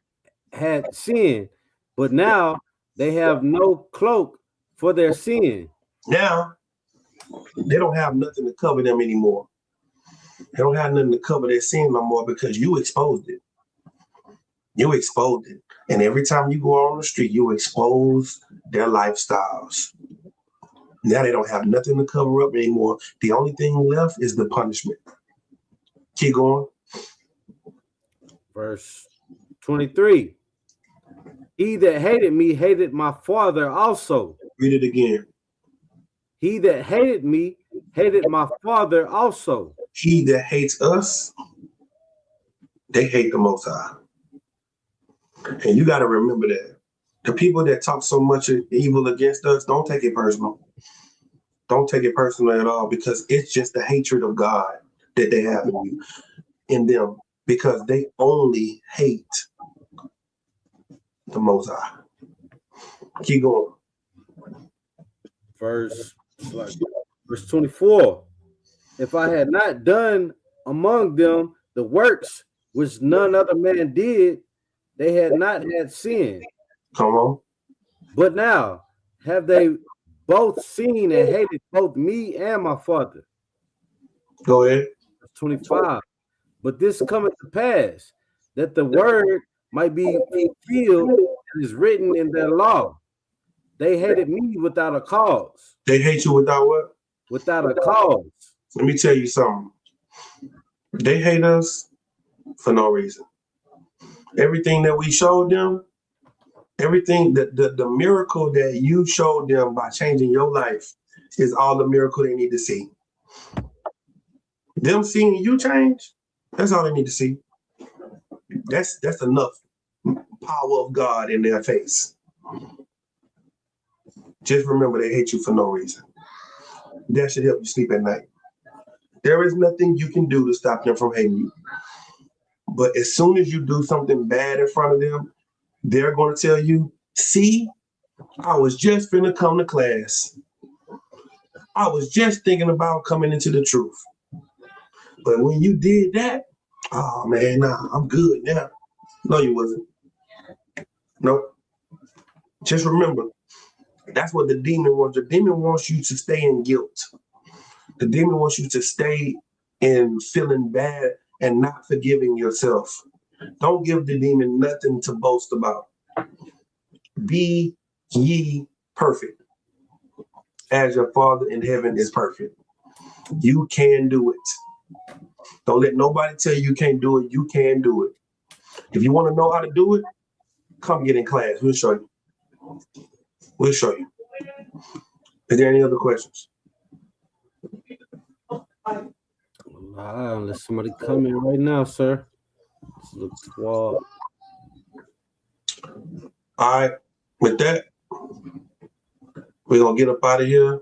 had sin. But now they have no cloak for their sin. Now they don't have nothing to cover them anymore. They don't have nothing to cover their sin no more because you exposed it. You exposed it. And every time you go on the street, you expose their lifestyles. Now they don't have nothing to cover up anymore. The only thing left is the punishment. Keep going. Verse 23. He that hated me hated my Father also. Read it again. He that hated me hated my Father also. He that hates us, they hate the Most High. And you got to remember that. The people that talk so much evil against us, don't take it personal. Don't take it personal at all, because it's just the hatred of God that they have in them, because they only hate the Most High. Keep going. Verse 24. If I had not done among them the works which none other man did, they had not had sin. Come on. But now have they both seen and hated both me and my Father. Go ahead. 25. But this cometh to pass, that the word might be fulfilled and is written in their law. They hated me without a cause. They hate you without what? Without a cause. Let me tell you something. They hate us for no reason. Everything that we showed them, everything that the miracle that you showed them by changing your life is all the miracle they need to see. Them seeing you change, that's all they need to see. That's enough power of God in their face. Just remember, they hate you for no reason. That should help you sleep at night. There is nothing you can do to stop them from hating you. But as soon as you do something bad in front of them, they're going to tell you, see, I was just finna come to class. I was just thinking about coming into the truth. But when you did that, oh man, nah, I'm good now. No, you wasn't. Nope. Just remember, that's what the demon wants. The demon wants you to stay in guilt. The demon wants you to stay in feeling bad and not forgiving yourself. Don't give the demon nothing to boast about. Be ye perfect, as your Father in heaven is perfect. You can do it. Don't let nobody tell you can't do it. You can do it. If you want to know how to do it, come get in class. We'll show you. We'll show you. Is there any other questions? Unless somebody come in right now, sir. This looks wild. All right. With that, we're gonna get up out of here.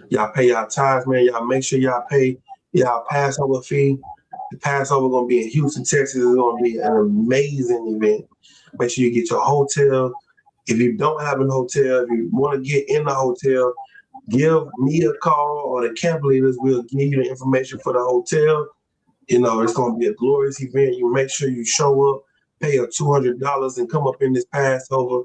Y'all pay y'all tithes, man. Y'all make sure y'all pay y'all Passover fee. The Passover gonna be in Houston, Texas. It's gonna be an amazing event. Make sure you get your hotel. If you don't have a hotel, if you want to get in the hotel, give me a call or the camp leaders. We'll give you the information for the hotel. You know, it's gonna be a glorious event. You make sure you show up, pay a $200 and come up in this Passover.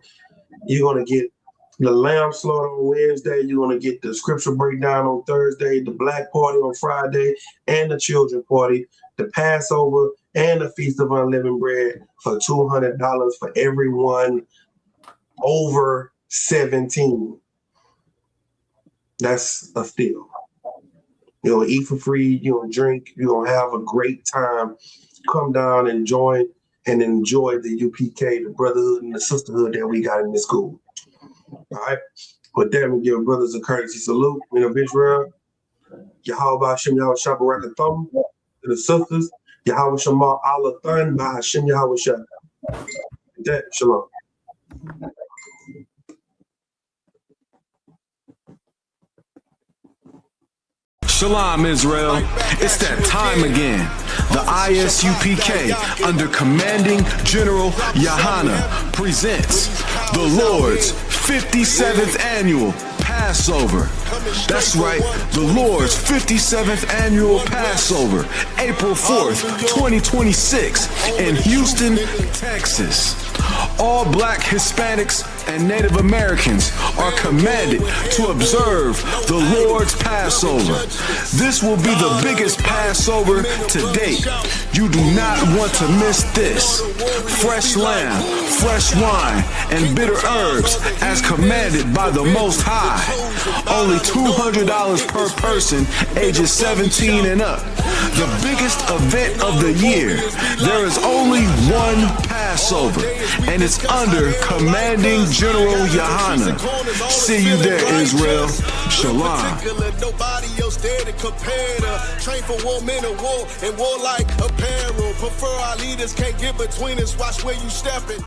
You're gonna get the lamb slaughter on Wednesday. You're gonna get the scripture breakdown on Thursday, the black party on Friday, and the children party, the Passover, and the Feast of Unleavened Bread for $200 for everyone over 17. That's a steal. You're gonna eat for free, you're gonna drink, you're gonna have a great time. Come down and join and enjoy the UPK, the brotherhood and the sisterhood that we got in this school. All right. With that, we give brothers a courtesy salute. Men of Israel, Yahweh Hashem Yahweh Shabbat Thumb, to the sisters, Yahweh Shema Allah Thun, by Hashem Yahweh Shabbat. With that, shalom. Shalom, Israel. It's that time again. The ISUPK, under Commanding General Yahana, presents the Lord's 57th Annual Passover. That's right, the Lord's 57th Annual Passover, April 4th, 2026, in Houston, Texas. All Black, Hispanics, and Native Americans are commanded to observe the Lord's Passover. This will be the biggest Passover to date. You do not want to miss this. Fresh lamb, fresh wine, and bitter herbs as commanded by the Most High. Only $200 per person ages 17 and up. The biggest event of the year. There is only one Passover, and it's under Commanding General Yahana. See you there, Israel. Shalom. Nobody else there to compare to. Train for war, men of war, and war like apparel. Prefer our leaders, can't get between us. Watch where you stepping.